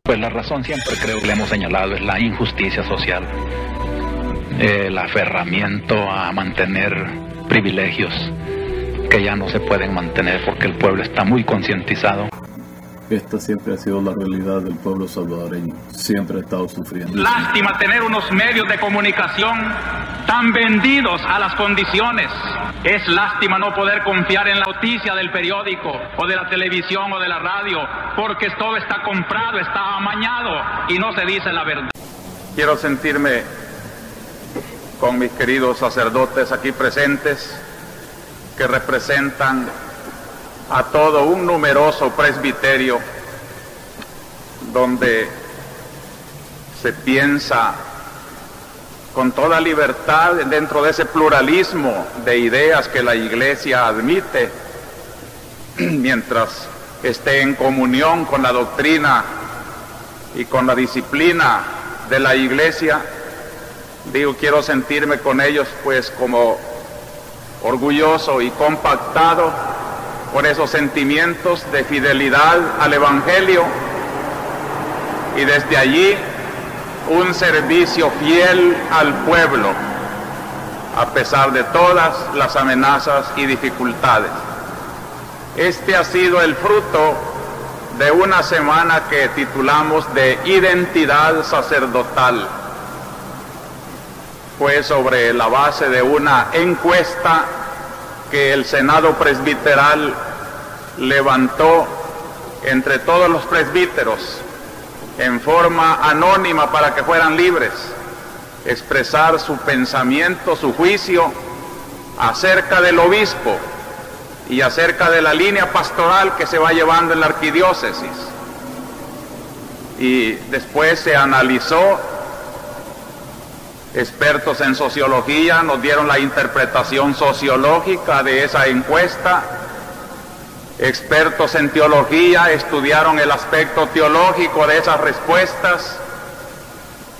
Pues la razón siempre creo que le hemos señalado es la injusticia social, el aferramiento a mantener privilegios que ya no se pueden mantener porque el pueblo está muy concientizado. Esta siempre ha sido la realidad del pueblo salvadoreño, siempre ha estado sufriendo. Lástima tener unos medios de comunicación tan vendidos a las condiciones. Es lástima no poder confiar en la noticia del periódico o de la televisión o de la radio, porque todo está comprado, está amañado y no se dice la verdad. Quiero sentirme con mis queridos sacerdotes aquí presentes, que representan a todo un numeroso presbiterio donde se piensa con toda libertad dentro de ese pluralismo de ideas que la Iglesia admite, mientras esté en comunión con la doctrina y con la disciplina de la Iglesia. Quiero sentirme con ellos pues como orgulloso y compactado por esos sentimientos de fidelidad al Evangelio, y desde allí un servicio fiel al pueblo, a pesar de todas las amenazas y dificultades. Este ha sido el fruto de una semana que titulamos de identidad sacerdotal. Fue sobre la base de una encuesta que el Senado Presbiteral levantó entre todos los presbíteros en forma anónima para que fueran libres, expresar su pensamiento, su juicio acerca del obispo y acerca de la línea pastoral que se va llevando en la arquidiócesis. Y después se analizó, expertos en sociología nos dieron la interpretación sociológica de esa encuesta, expertos en teología estudiaron el aspecto teológico de esas respuestas,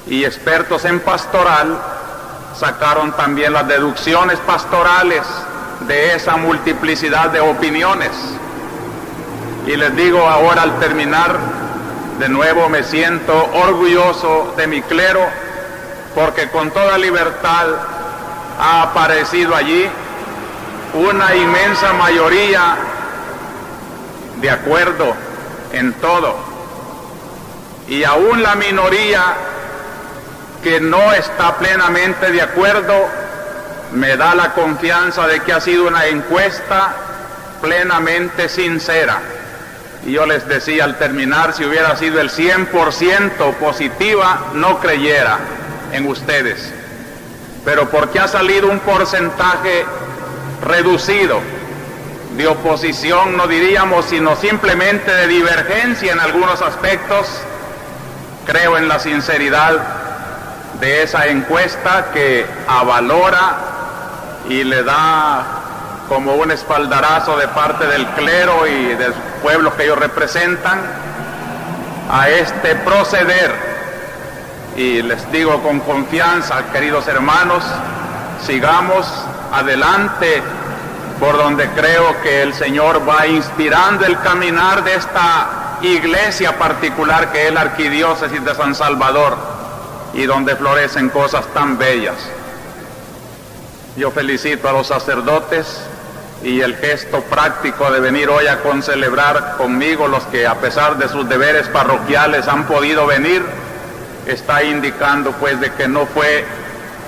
y expertos en pastoral sacaron también las deducciones pastorales de esa multiplicidad de opiniones. Y les digo ahora, al terminar, de nuevo me siento orgulloso de mi clero, porque con toda libertad ha aparecido allí una inmensa mayoría de acuerdo en todo, y aún la minoría que no está plenamente de acuerdo me da la confianza de que ha sido una encuesta plenamente sincera. Y yo les decía al terminar, si hubiera sido el 100% positiva, no creyera en ustedes, pero porque ha salido un porcentaje reducido de oposición, no diríamos, sino simplemente de divergencia en algunos aspectos, creo en la sinceridad de esa encuesta que avalora y le da como un espaldarazo de parte del clero y del pueblo que ellos representan a este proceder. Y les digo con confianza, queridos hermanos, sigamos adelante por donde creo que el Señor va inspirando el caminar de esta iglesia particular que es la Arquidiócesis de San Salvador, y donde florecen cosas tan bellas. Yo felicito a los sacerdotes y el gesto práctico de venir hoy a concelebrar conmigo, los que a pesar de sus deberes parroquiales han podido venir, está indicando pues de que no fue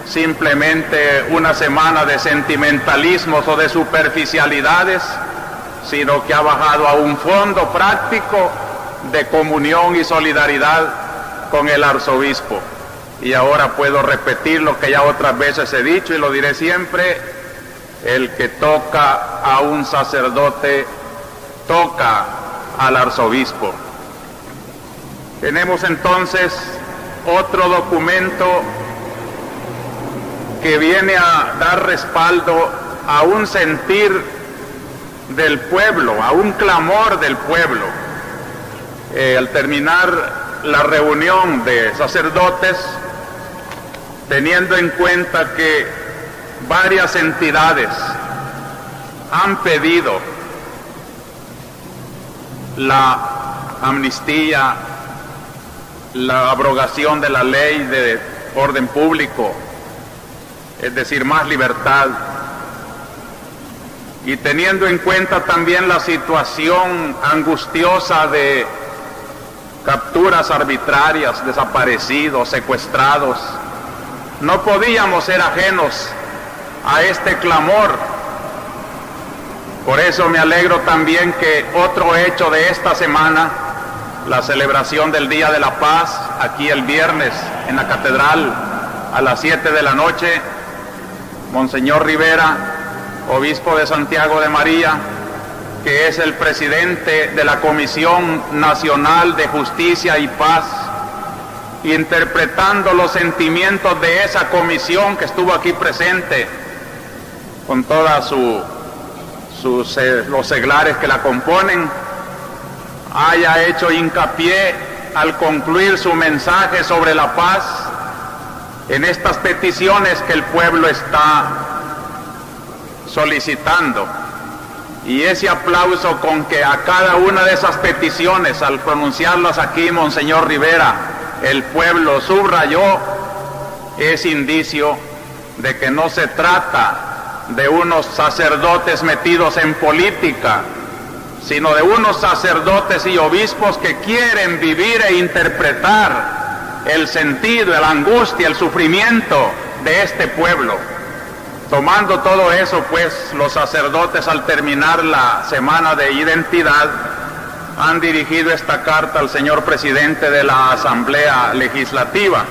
simplemente una semana de sentimentalismos o de superficialidades, sino que ha bajado a un fondo práctico de comunión y solidaridad con el arzobispo. Y ahora puedo repetir lo que ya otras veces he dicho y lo diré siempre: el que toca a un sacerdote toca al arzobispo. Tenemos entonces otro documento que viene a dar respaldo a un sentir del pueblo, a un clamor del pueblo. Al terminar la reunión de sacerdotes, teniendo en cuenta que varias entidades han pedido la amnistía la abrogación de la ley de orden público, es decir, más libertad, y teniendo en cuenta también la situación angustiosa de capturas arbitrarias, desaparecidos, secuestrados, no podíamos ser ajenos a este clamor. Por eso me alegro también que otro hecho de esta semana, la celebración del Día de la Paz, aquí el viernes en la catedral a las 7 de la noche, Monseñor Rivera, obispo de Santiago de María, que es el presidente de la Comisión Nacional de Justicia y Paz, interpretando los sentimientos de esa comisión que estuvo aquí presente, con todos los seglares que la componen, haya hecho hincapié al concluir su mensaje sobre la paz en estas peticiones que el pueblo está solicitando. Y ese aplauso con que a cada una de esas peticiones, al pronunciarlas aquí, Monseñor Rivera, el pueblo subrayó, es indicio de que no se trata de unos sacerdotes metidos en política, sino de unos sacerdotes y obispos que quieren vivir e interpretar el sentido, la angustia, el sufrimiento de este pueblo. Tomando todo eso, pues, los sacerdotes, al terminar la semana de identidad, han dirigido esta carta al señor presidente de la Asamblea Legislativa.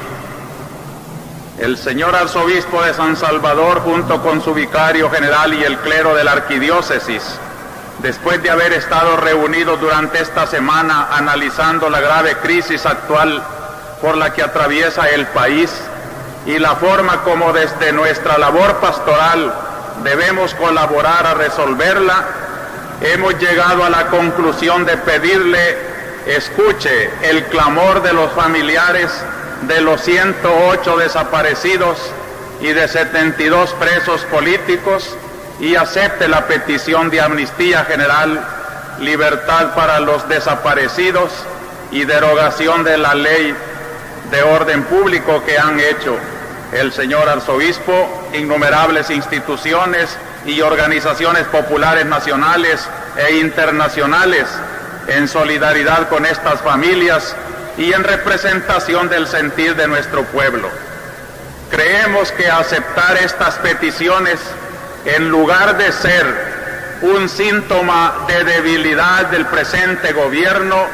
El señor arzobispo de San Salvador, junto con su vicario general y el clero de la arquidiócesis, después de haber estado reunidos durante esta semana analizando la grave crisis actual por la que atraviesa el país y la forma como desde nuestra labor pastoral debemos colaborar a resolverla, hemos llegado a la conclusión de pedirle escuche el clamor de los familiares de los 108 desaparecidos y de 72 presos políticos y acepte la petición de amnistía general, libertad para los desaparecidos y derogación de la ley de orden público que han hecho el señor arzobispo, innumerables instituciones y organizaciones populares nacionales e internacionales en solidaridad con estas familias y en representación del sentir de nuestro pueblo. Creemos que aceptar estas peticiones, en lugar de ser un síntoma de debilidad del presente gobierno,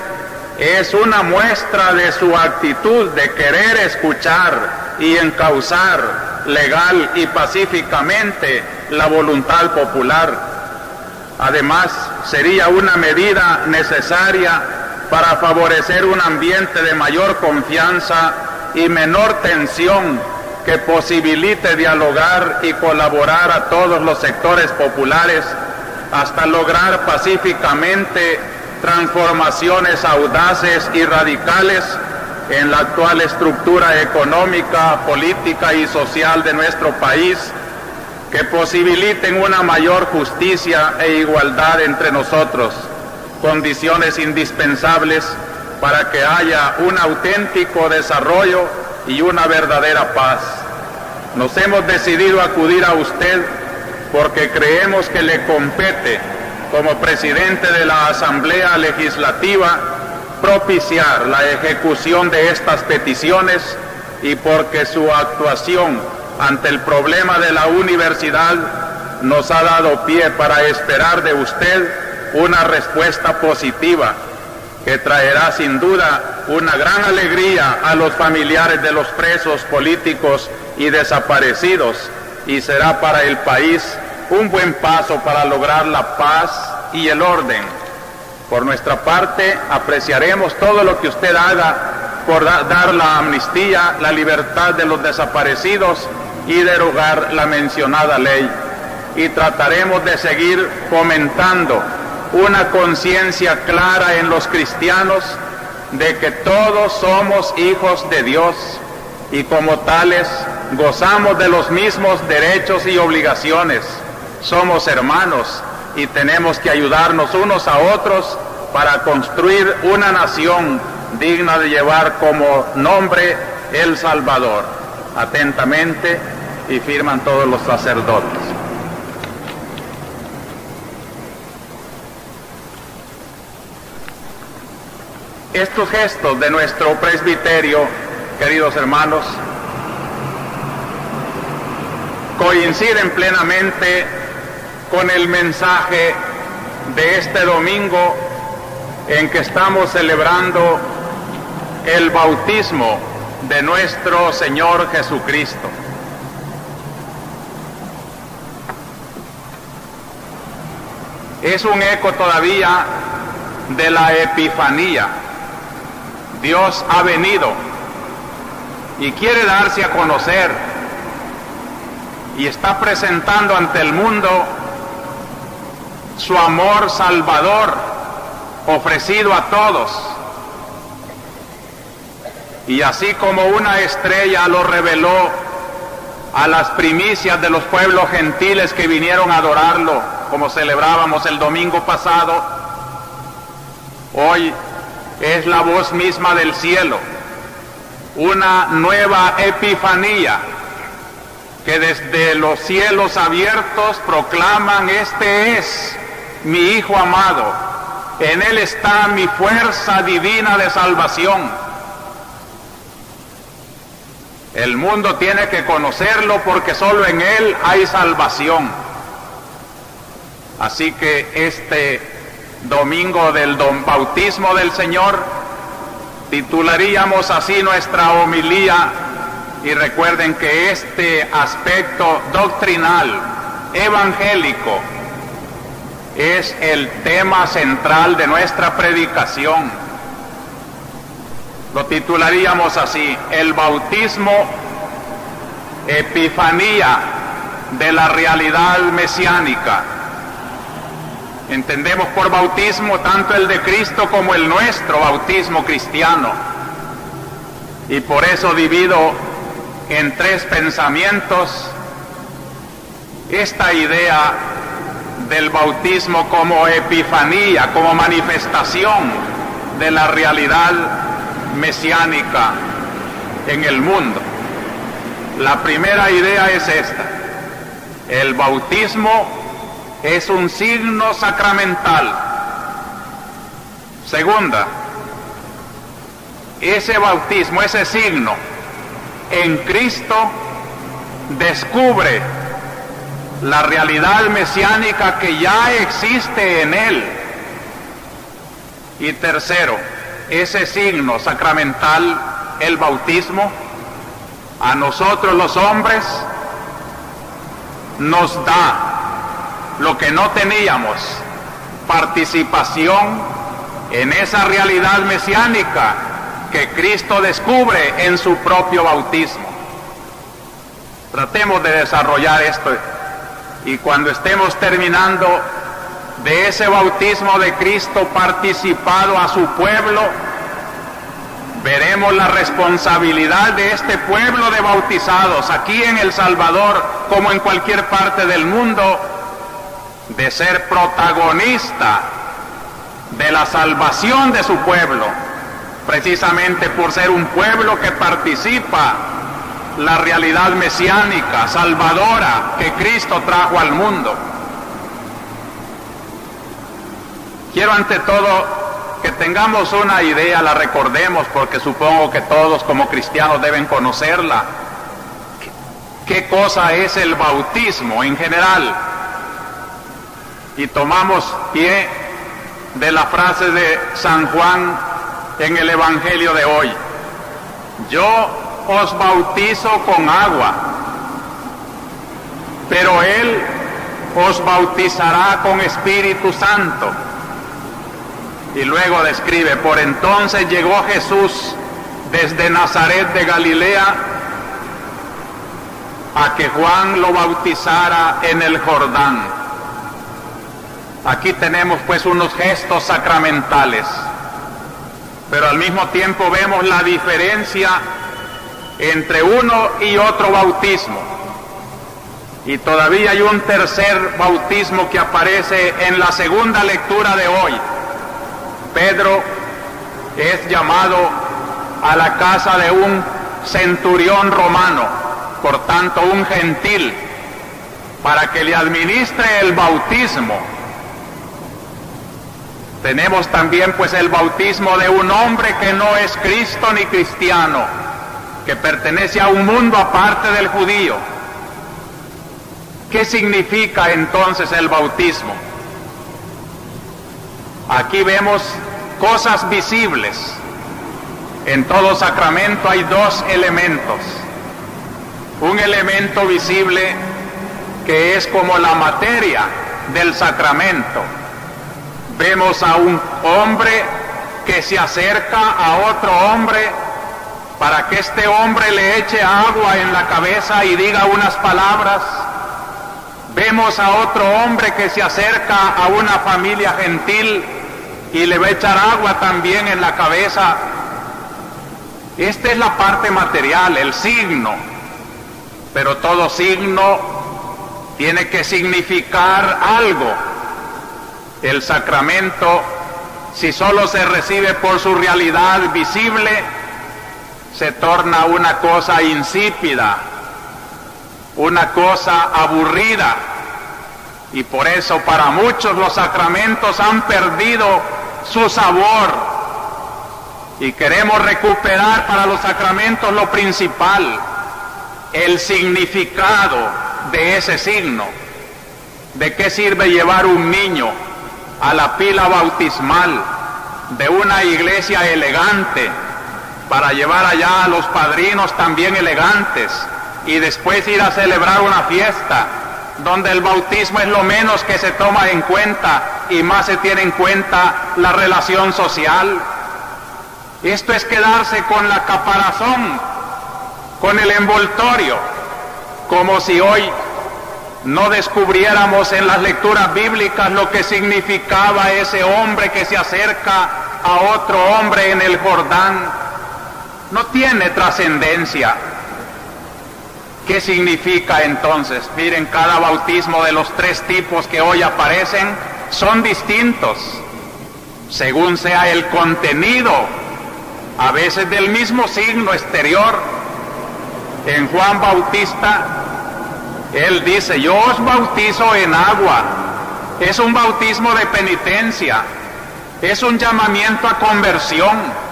es una muestra de su actitud de querer escuchar y encauzar legal y pacíficamente la voluntad popular. Además, sería una medida necesaria para favorecer un ambiente de mayor confianza y menor tensión que posibilite dialogar y colaborar a todos los sectores populares hasta lograr pacíficamente transformaciones audaces y radicales en la actual estructura económica, política y social de nuestro país, que posibiliten una mayor justicia e igualdad entre nosotros, condiciones indispensables para que haya un auténtico desarrollo y una verdadera paz. Nos hemos decidido acudir a usted porque creemos que le compete, como presidente de la Asamblea Legislativa, propiciar la ejecución de estas peticiones y porque su actuación ante el problema de la universidad nos ha dado pie para esperar de usted una respuesta positiva que traerá sin duda una gran alegría a los familiares de los presos políticos y desaparecidos y será para el país un buen paso para lograr la paz y el orden. Por nuestra parte, apreciaremos todo lo que usted haga por dar la amnistía, la libertad de los desaparecidos y derogar la mencionada ley. Y trataremos de seguir fomentando una conciencia clara en los cristianos de que todos somos hijos de Dios y como tales gozamos de los mismos derechos y obligaciones. Somos hermanos y tenemos que ayudarnos unos a otros para construir una nación digna de llevar como nombre El Salvador. Atentamente, y firman todos los sacerdotes. Estos gestos de nuestro presbiterio, queridos hermanos, coinciden plenamente con el mensaje de este domingo en que estamos celebrando el bautismo de nuestro Señor Jesucristo. Es un eco todavía de la Epifanía. Dios ha venido y quiere darse a conocer y está presentando ante el mundo su amor salvador ofrecido a todos. Y así como una estrella lo reveló a las primicias de los pueblos gentiles que vinieron a adorarlo, como celebrábamos el domingo pasado, hoy es la voz misma del cielo, una nueva epifanía que desde los cielos abiertos proclaman: este es mi Hijo amado, en él está mi fuerza divina de salvación. El mundo tiene que conocerlo porque solo en él hay salvación. Así que este domingo del bautismo del Señor titularíamos así nuestra homilía, y recuerden que este aspecto doctrinal evangélico es el tema central de nuestra predicación. Lo titularíamos así: el bautismo, epifanía de la realidad mesiánica. Entendemos por bautismo tanto el de Cristo como el nuestro bautismo cristiano. Y por eso divido en tres pensamientos esta idea del bautismo como epifanía, como manifestación de la realidad mesiánica en el mundo. La primera idea es esta: el bautismo es un signo sacramental. Segunda, ese bautismo, ese signo en Cristo descubre la realidad mesiánica que ya existe en él. Y tercero, ese signo sacramental, el bautismo, a nosotros los hombres nos da lo que no teníamos: participación en esa realidad mesiánica que Cristo descubre en su propio bautismo. Tratemos de desarrollar esto, y cuando estemos terminando de ese bautismo de Cristo participado a su pueblo, veremos la responsabilidad de este pueblo de bautizados aquí en El Salvador, como en cualquier parte del mundo, de ser protagonista de la salvación de su pueblo, precisamente por ser un pueblo que participa la realidad mesiánica, salvadora, que Cristo trajo al mundo. Quiero ante todo que tengamos una idea, la recordemos, porque supongo que todos como cristianos deben conocerla. ¿Qué cosa es el bautismo en general? Y tomamos pie de la frase de San Juan en el Evangelio de hoy: yo os bautizo con agua, pero él os bautizará con Espíritu Santo. Y luego describe: por entonces llegó Jesús desde Nazaret de Galilea a que Juan lo bautizara en el Jordán. Aquí tenemos pues unos gestos sacramentales, pero al mismo tiempo vemos la diferencia entre uno y otro bautismo. Y todavía hay un tercer bautismo que aparece en la segunda lectura de hoy. Pedro es llamado a la casa de un centurión romano, por tanto un gentil, para que le administre el bautismo. Tenemos también pues el bautismo de un hombre que no es Cristo ni cristiano, que pertenece a un mundo aparte del judío. ¿Qué significa entonces el bautismo? Aquí vemos cosas visibles. En todo sacramento hay dos elementos. Un elemento visible que es como la materia del sacramento. Vemos a un hombre que se acerca a otro hombre para que este hombre le eche agua en la cabeza y diga unas palabras. Vemos a otro hombre que se acerca a una familia gentil y le va a echar agua también en la cabeza. Esta es la parte material, el signo. Pero todo signo tiene que significar algo. El sacramento, si solo se recibe por su realidad visible, se torna una cosa insípida, una cosa aburrida. Y por eso para muchos los sacramentos han perdido su sabor. Y queremos recuperar para los sacramentos lo principal, el significado de ese signo. ¿De qué sirve llevar un niño a la pila bautismal de una iglesia elegante para llevar allá a los padrinos también elegantes y después ir a celebrar una fiesta donde el bautismo es lo menos que se toma en cuenta y más se tiene en cuenta la relación social? Esto es quedarse con la caparazón, con el envoltorio, como si hoy no descubriéramos en las lecturas bíblicas lo que significaba ese hombre que se acerca a otro hombre en el Jordán. No tiene trascendencia. ¿Qué significa entonces? Miren, cada bautismo de los tres tipos que hoy aparecen son distintos, según sea el contenido, a veces del mismo signo exterior. En Juan Bautista, él dice: yo os bautizo en agua. Es un bautismo de penitencia, es un llamamiento a conversión.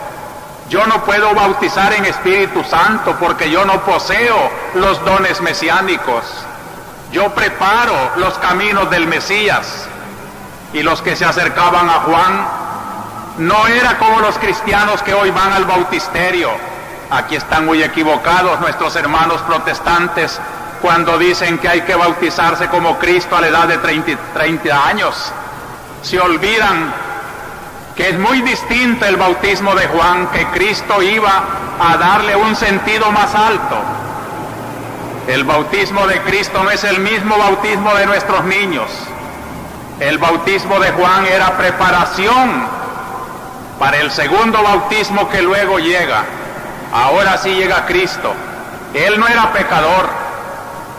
Yo no puedo bautizar en Espíritu Santo porque yo no poseo los dones mesiánicos. Yo preparo los caminos del Mesías. Y los que se acercaban a Juan no era como los cristianos que hoy van al bautisterio. Aquí están muy equivocados nuestros hermanos protestantes cuando dicen que hay que bautizarse como Cristo a la edad de 30 años. Se olvidan que es muy distinto el bautismo de Juan, que Cristo iba a darle un sentido más alto. El bautismo de Cristo no es el mismo bautismo de nuestros niños. El bautismo de Juan era preparación para el segundo bautismo que luego llega. Ahora sí llega Cristo. Él no era pecador,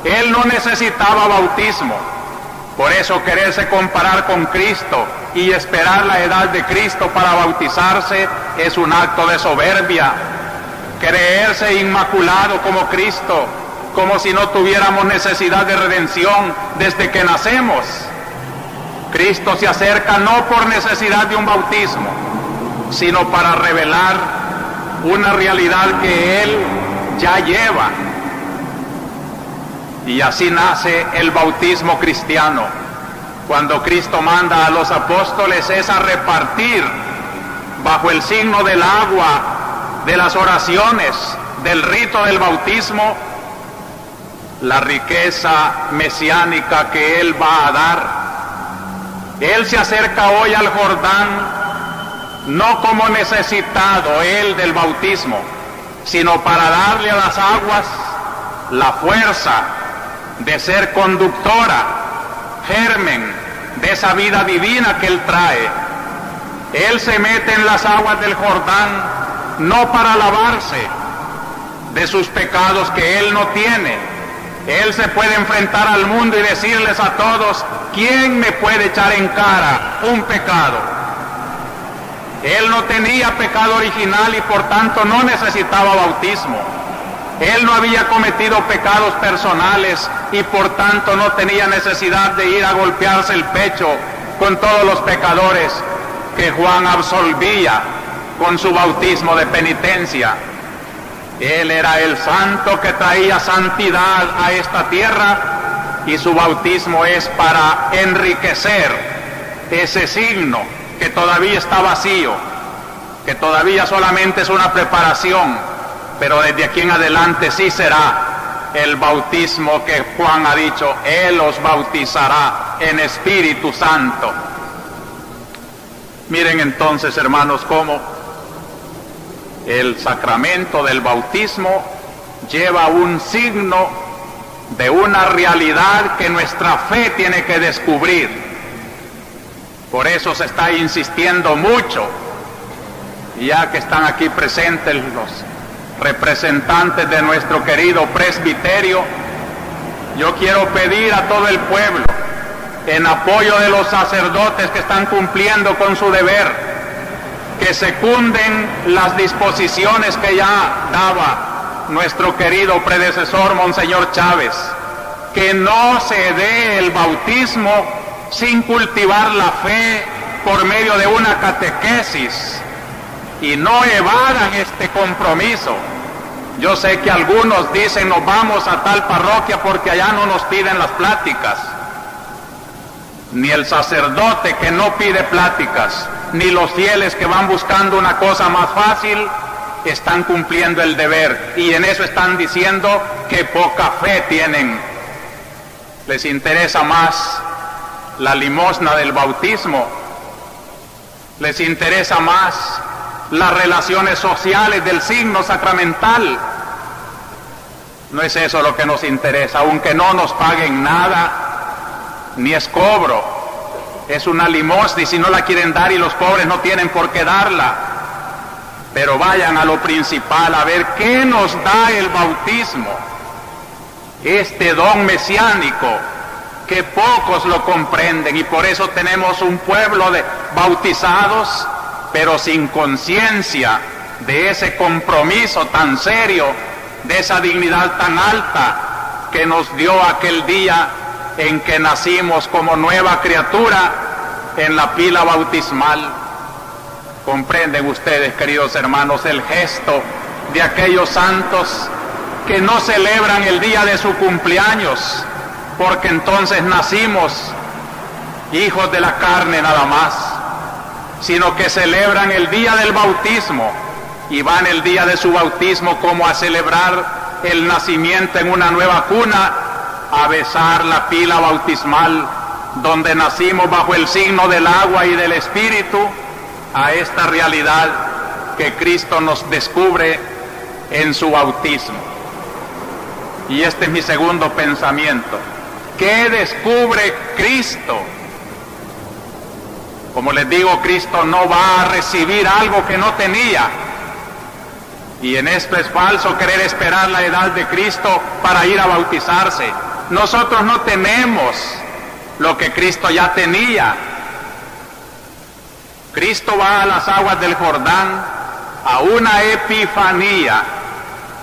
él no necesitaba bautismo. Por eso quererse comparar con Cristo y esperar la edad de Cristo para bautizarse es un acto de soberbia. Creerse inmaculado como Cristo, como si no tuviéramos necesidad de redención desde que nacemos. Cristo se acerca no por necesidad de un bautismo, sino para revelar una realidad que Él ya lleva. Y así nace el bautismo cristiano. Cuando Cristo manda a los apóstoles es a repartir, bajo el signo del agua, de las oraciones, del rito del bautismo, la riqueza mesiánica que Él va a dar. Él se acerca hoy al Jordán no como necesitado Él del bautismo, sino para darle a las aguas la fuerza de ser conductora, germen de esa vida divina que Él trae. Él se mete en las aguas del Jordán no para lavarse de sus pecados que Él no tiene. Él se puede enfrentar al mundo y decirles a todos: ¿quién me puede echar en cara un pecado? Él no tenía pecado original y por tanto no necesitaba bautismo. Él no había cometido pecados personales y por tanto no tenía necesidad de ir a golpearse el pecho con todos los pecadores que Juan absolvía con su bautismo de penitencia. Él era el santo que traía santidad a esta tierra y su bautismo es para enriquecer ese signo que todavía está vacío, que todavía solamente es una preparación, pero desde aquí en adelante sí será el bautismo que Juan ha dicho, Él os bautizará en Espíritu Santo. Miren entonces, hermanos, cómo el sacramento del bautismo lleva un signo de una realidad que nuestra fe tiene que descubrir. Por eso se está insistiendo mucho, ya que están aquí presentes los representantes de nuestro querido presbiterio, yo quiero pedir a todo el pueblo, en apoyo de los sacerdotes que están cumpliendo con su deber, que secunden las disposiciones que ya daba nuestro querido predecesor, Monseñor Chávez, que no se dé el bautismo sin cultivar la fe por medio de una catequesis, y no evadan este compromiso. Yo sé que algunos dicen nos vamos a tal parroquia porque allá no nos piden las pláticas. Ni el sacerdote que no pide pláticas, ni los fieles que van buscando una cosa más fácil, están cumpliendo el deber, y en eso están diciendo que poca fe tienen. Les interesa más la limosna del bautismo, les interesa más las relaciones sociales del signo sacramental. No es eso lo que nos interesa, aunque no nos paguen nada, ni es cobro, es una limosna, y si no la quieren dar y los pobres no tienen por qué darla, pero vayan a lo principal, a ver qué nos da el bautismo, este don mesiánico que pocos lo comprenden, y por eso tenemos un pueblo de bautizados pero sin conciencia de ese compromiso tan serio, de esa dignidad tan alta que nos dio aquel día en que nacimos como nueva criatura en la pila bautismal. Comprenden ustedes, queridos hermanos, el gesto de aquellos santos que no celebran el día de su cumpleaños, porque entonces nacimos hijos de la carne nada más, sino que celebran el día del bautismo y van el día de su bautismo como a celebrar el nacimiento en una nueva cuna, a besar la pila bautismal donde nacimos bajo el signo del agua y del Espíritu, a esta realidad que Cristo nos descubre en su bautismo. Y este es mi segundo pensamiento. ¿Qué descubre Cristo? Como les digo, Cristo no va a recibir algo que no tenía. Y en esto es falso querer esperar la edad de Cristo para ir a bautizarse. Nosotros no tenemos lo que Cristo ya tenía. Cristo va a las aguas del Jordán a una epifanía,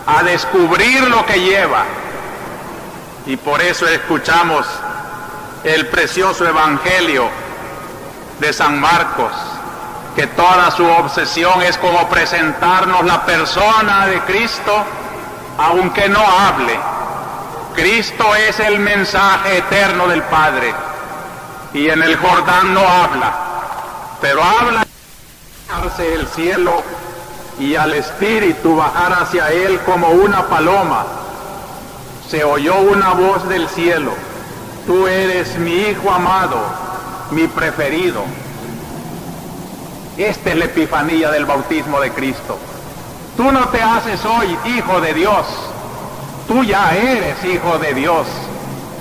a descubrir lo que lleva. Y por eso escuchamos el precioso evangelio de San Marcos, que toda su obsesión es como presentarnos la persona de Cristo, aunque no hable. Cristo es el mensaje eterno del Padre, y en el Jordán no habla, pero habla hacia el cielo y al Espíritu bajar hacia él como una paloma. Se oyó una voz del cielo: tú eres mi Hijo amado, mi preferido. Esta es la epifanía del bautismo de Cristo. Tú no te haces hoy hijo de Dios, tú ya eres hijo de Dios,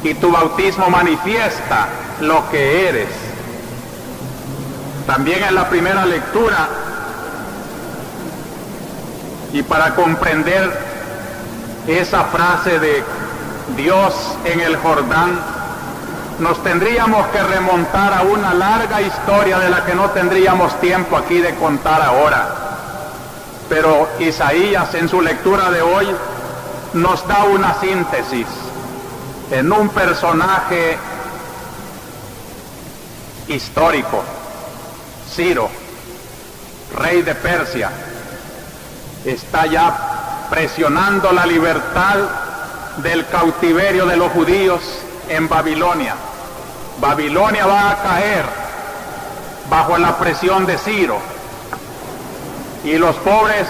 y tu bautismo manifiesta lo que eres. También en la primera lectura, y para comprender esa frase de Dios en el Jordán, nos tendríamos que remontar a una larga historia de la que no tendríamos tiempo aquí de contar ahora. Pero Isaías, en su lectura de hoy, nos da una síntesis en un personaje histórico, Ciro, rey de Persia. Está ya presionando la libertad del cautiverio de los judíos en Babilonia. Babilonia va a caer bajo la presión de Ciro, y los pobres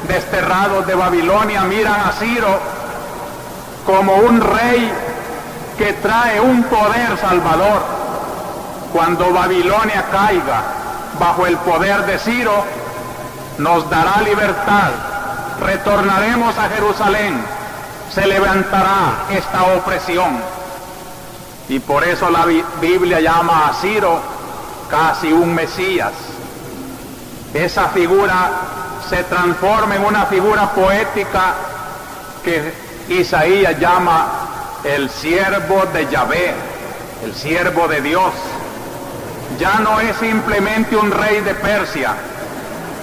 desterrados de Babilonia miran a Ciro como un rey que trae un poder salvador. Cuando Babilonia caiga bajo el poder de Ciro, nos dará libertad, retornaremos a Jerusalén, se levantará esta opresión. Y por eso la Biblia llama a Ciro casi un Mesías. Esa figura se transforma en una figura poética que Isaías llama el siervo de Yahvé, el siervo de Dios. Ya no es simplemente un rey de Persia,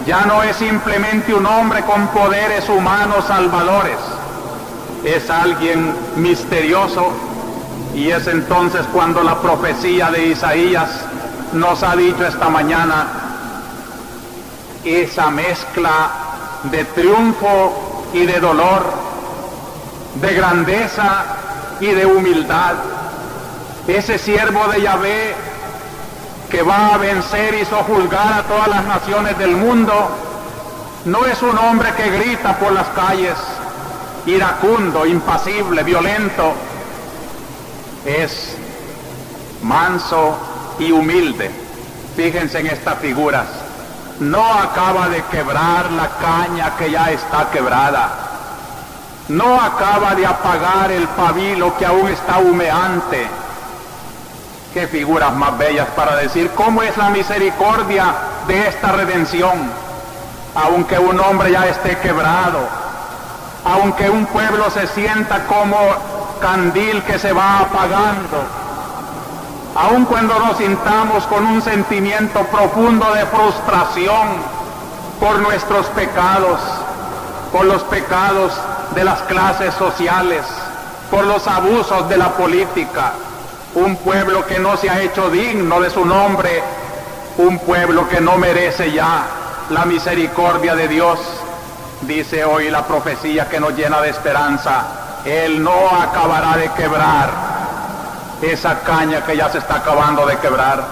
ya no es simplemente un hombre con poderes humanos salvadores, es alguien misterioso. Y es entonces cuando la profecía de Isaías nos ha dicho esta mañana esa mezcla de triunfo y de dolor, de grandeza y de humildad. Ese siervo de Yahvé que va a vencer y sojuzgar a todas las naciones del mundo, no es un hombre que grita por las calles, iracundo, impasible, violento. Es manso y humilde. Fíjense en estas figuras. No acaba de quebrar la caña que ya está quebrada. No acaba de apagar el pabilo que aún está humeante. Qué figuras más bellas para decir cómo es la misericordia de esta redención. Aunque un hombre ya esté quebrado, aunque un pueblo se sienta como candil que se va apagando, aun cuando nos sintamos con un sentimiento profundo de frustración por nuestros pecados, por los pecados de las clases sociales, por los abusos de la política, un pueblo que no se ha hecho digno de su nombre, un pueblo que no merece ya la misericordia de Dios. Dice hoy la profecía que nos llena de esperanza: Él no acabará de quebrar esa caña que ya se está acabando de quebrar.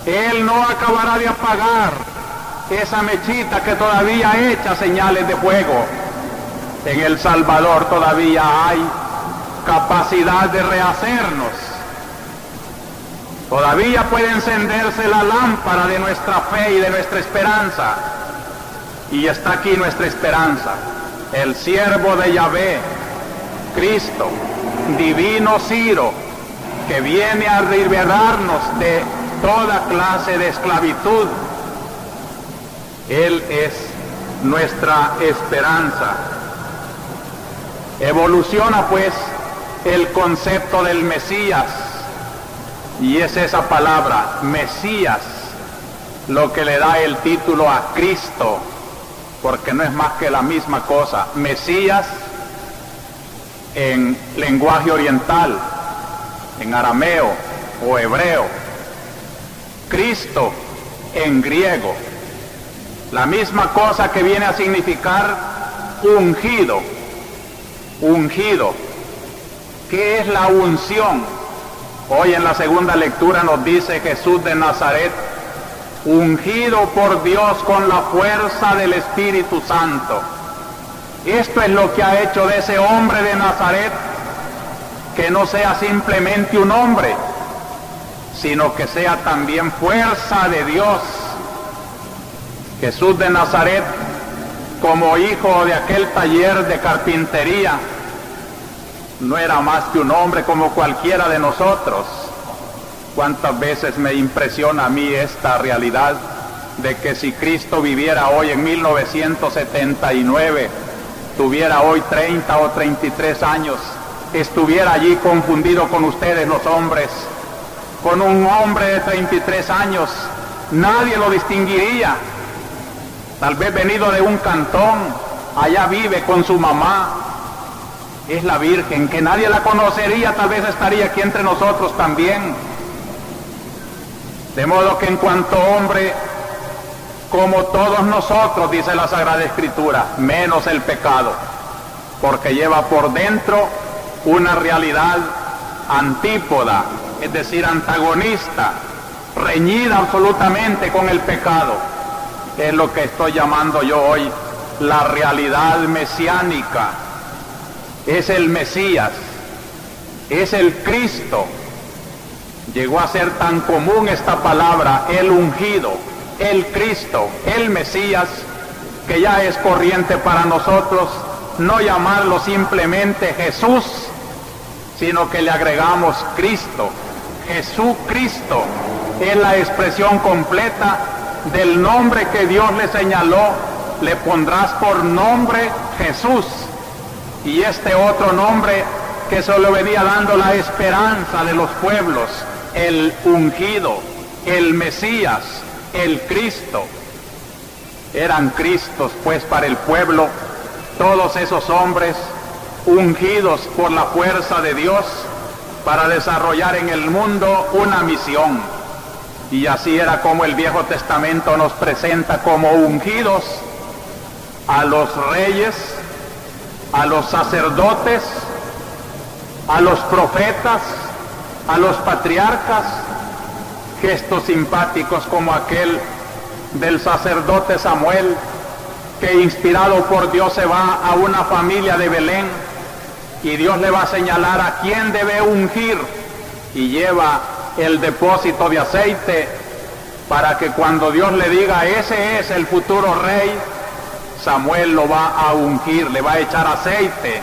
Él no acabará de apagar esa mechita que todavía echa señales de fuego. En El Salvador todavía hay capacidad de rehacernos. Todavía puede encenderse la lámpara de nuestra fe y de nuestra esperanza. Y está aquí nuestra esperanza, el siervo de Yahvé, Cristo, divino Ciro, que viene a liberarnos de toda clase de esclavitud. Él es nuestra esperanza. Evoluciona pues el concepto del Mesías, y es esa palabra, Mesías, lo que le da el título a Cristo, porque no es más que la misma cosa. Mesías en lenguaje oriental, en arameo o hebreo, Cristo en griego, la misma cosa que viene a significar ungido. Ungido. ¿Qué es la unción? Hoy en la segunda lectura nos dice Jesús de Nazaret, ungido por Dios con la fuerza del Espíritu Santo. Esto es lo que ha hecho de ese hombre de Nazaret que no sea simplemente un hombre, sino que sea también fuerza de Dios. Jesús de Nazaret, como hijo de aquel taller de carpintería, no era más que un hombre como cualquiera de nosotros. ¿Cuántas veces me impresiona a mí esta realidad de que si Cristo viviera hoy en 1979, tuviera hoy 30 o 33 años, estuviera allí confundido con ustedes los hombres, con un hombre de 33 años, nadie lo distinguiría. Tal vez venido de un cantón, allá vive con su mamá, es la Virgen, que nadie la conocería, tal vez estaría aquí entre nosotros también. De modo que en cuanto hombre, como todos nosotros, dice la Sagrada Escritura, menos el pecado, porque lleva por dentro una realidad antípoda, es decir, antagonista, reñida absolutamente con el pecado. Es lo que estoy llamando yo hoy la realidad mesiánica. Es el Mesías, es el Cristo. Llegó a ser tan común esta palabra, el ungido, el Cristo, el Mesías, que ya es corriente para nosotros no llamarlo simplemente Jesús, sino que le agregamos Cristo. Jesucristo es la expresión completa del nombre que Dios le señaló. Le pondrás por nombre Jesús, y este otro nombre que solo venía dando la esperanza de los pueblos, el ungido, el Mesías, el Cristo. Eran Cristos pues para el pueblo todos esos hombres ungidos por la fuerza de Dios para desarrollar en el mundo una misión. Y así era como el Viejo Testamento nos presenta como ungidos a los reyes, a los sacerdotes, a los profetas, a los patriarcas, gestos simpáticos como aquel del sacerdote Samuel, que inspirado por Dios se va a una familia de Belén y Dios le va a señalar a quién debe ungir, y lleva el depósito de aceite para que cuando Dios le diga ese es el futuro rey, Samuel lo va a ungir, le va a echar aceite,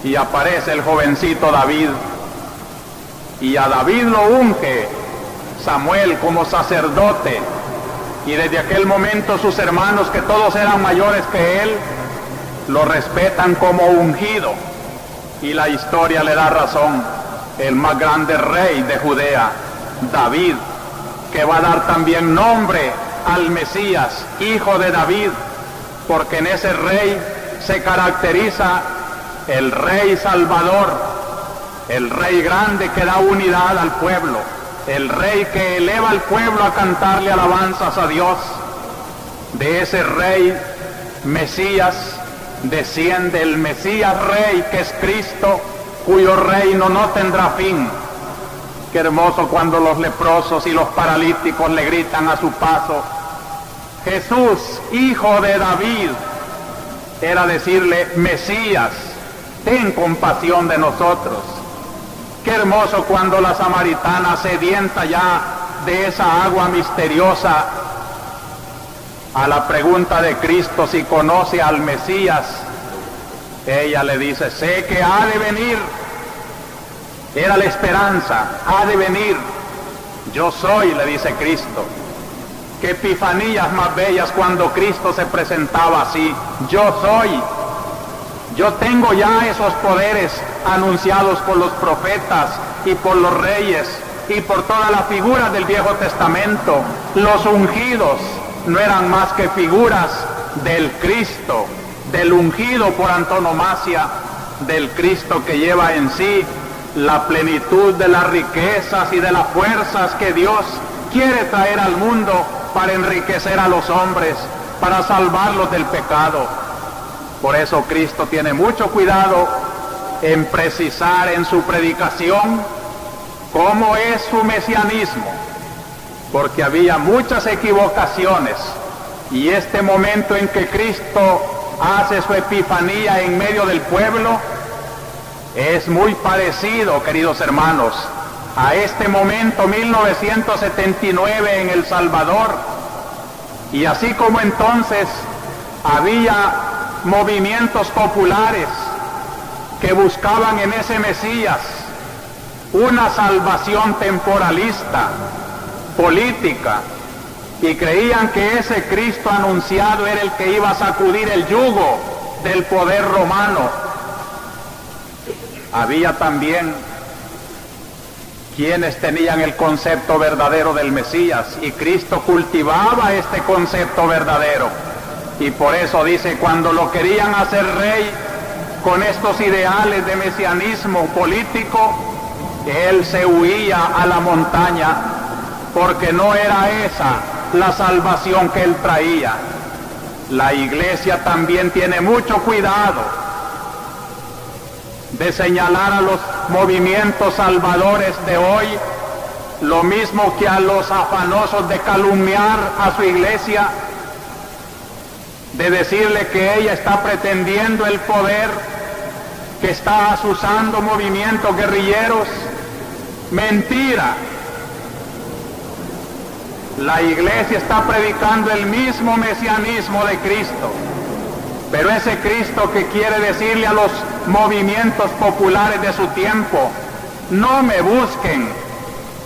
y aparece el jovencito David, y a David lo unge Samuel como sacerdote, y desde aquel momento sus hermanos, que todos eran mayores que él, lo respetan como ungido, y la historia le da razón. El más grande rey de Judea, David, que va a dar también nombre al Mesías, hijo de David, porque en ese rey se caracteriza el rey salvador, el rey grande que da unidad al pueblo, el rey que eleva al pueblo a cantarle alabanzas a Dios. De ese rey Mesías desciende el Mesías rey, que es Cristo, cuyo reino no tendrá fin. Qué hermoso cuando los leprosos y los paralíticos le gritan a su paso: Jesús, hijo de David. Era decirle: Mesías, ten compasión de nosotros. Qué hermoso cuando la samaritana, sedienta ya de esa agua misteriosa, a la pregunta de Cristo si conoce al Mesías, ella le dice: sé que ha de venir. Era la esperanza, ha de venir. Yo soy, le dice Cristo. Qué epifanías más bellas cuando Cristo se presentaba así: yo soy. Yo tengo ya esos poderes anunciados por los profetas y por los reyes y por todas las figuras del Viejo Testamento. Los ungidos no eran más que figuras del Cristo, del ungido por antonomasia, del Cristo que lleva en sí la plenitud de las riquezas y de las fuerzas que Dios quiere traer al mundo para enriquecer a los hombres, para salvarlos del pecado. Por eso Cristo tiene mucho cuidado en precisar en su predicación cómo es su mesianismo, porque había muchas equivocaciones, y este momento en que Cristo hace su epifanía en medio del pueblo es muy parecido, queridos hermanos, a este momento 1979 en El Salvador. Y así como entonces había movimientos populares que buscaban en ese Mesías una salvación temporalista, política, y creían que ese Cristo anunciado era el que iba a sacudir el yugo del poder romano. había también quienes tenían el concepto verdadero del Mesías, y Cristo cultivaba este concepto verdadero. Y por eso dice, cuando lo querían hacer rey con estos ideales de mesianismo político, él se huía a la montaña, porque no era esa la salvación que él traía. La Iglesia también tiene mucho cuidado de señalar a los movimientos salvadores de hoy, lo mismo que a los afanosos de calumniar a su Iglesia, de decirle que ella está pretendiendo el poder, que está azuzando movimientos guerrilleros. Mentira. La Iglesia está predicando el mismo mesianismo de Cristo, pero ese Cristo que quiere decirle a los movimientos populares de su tiempo, no me busquen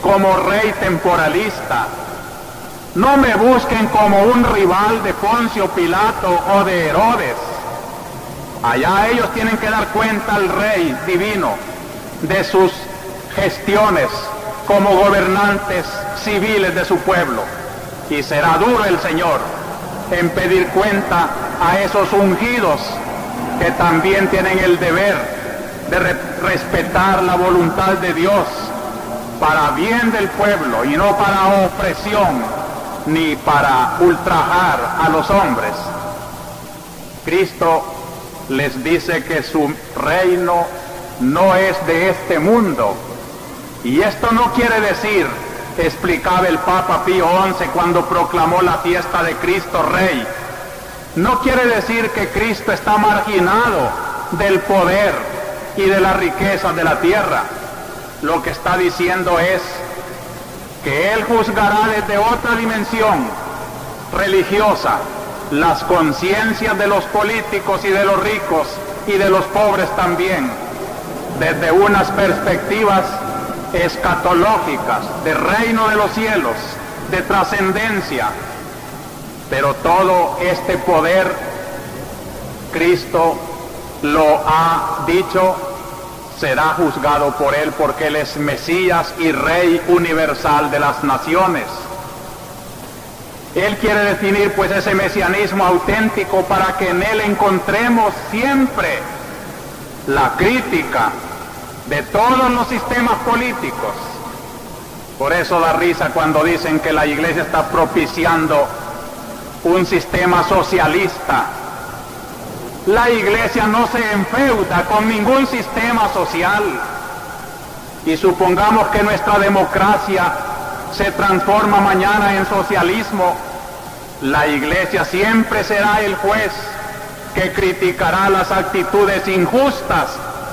como rey temporalista, no me busquen como un rival de Poncio Pilato o de Herodes. Allá ellos tienen que dar cuenta al rey divino de sus gestiones como gobernantes civiles de su pueblo, y será duro el Señor en pedir cuenta a esos ungidos que también tienen el deber de respetar la voluntad de Dios para bien del pueblo y no para opresión ni para ultrajar a los hombres. Cristo les dice que su reino no es de este mundo, y esto no quiere decir, explicaba el Papa Pío XI cuando proclamó la fiesta de Cristo Rey, no quiere decir que Cristo está marginado del poder y de la riqueza de la tierra. Lo que está diciendo es que Él juzgará desde otra dimensión religiosa las conciencias de los políticos y de los ricos y de los pobres también, desde unas perspectivas escatológicas, de reino de los cielos, de trascendencia. Pero todo este poder, Cristo lo ha dicho, será juzgado por Él, porque Él es Mesías y Rey universal de las naciones. Él quiere definir pues ese mesianismo auténtico para que en Él encontremos siempre la crítica de todos los sistemas políticos. Por eso da risa cuando dicen que la Iglesia está propiciando un sistema socialista. La Iglesia no se enfeuda con ningún sistema social, y supongamos que nuestra democracia se transforma mañana en socialismo, la Iglesia siempre será el juez que criticará las actitudes injustas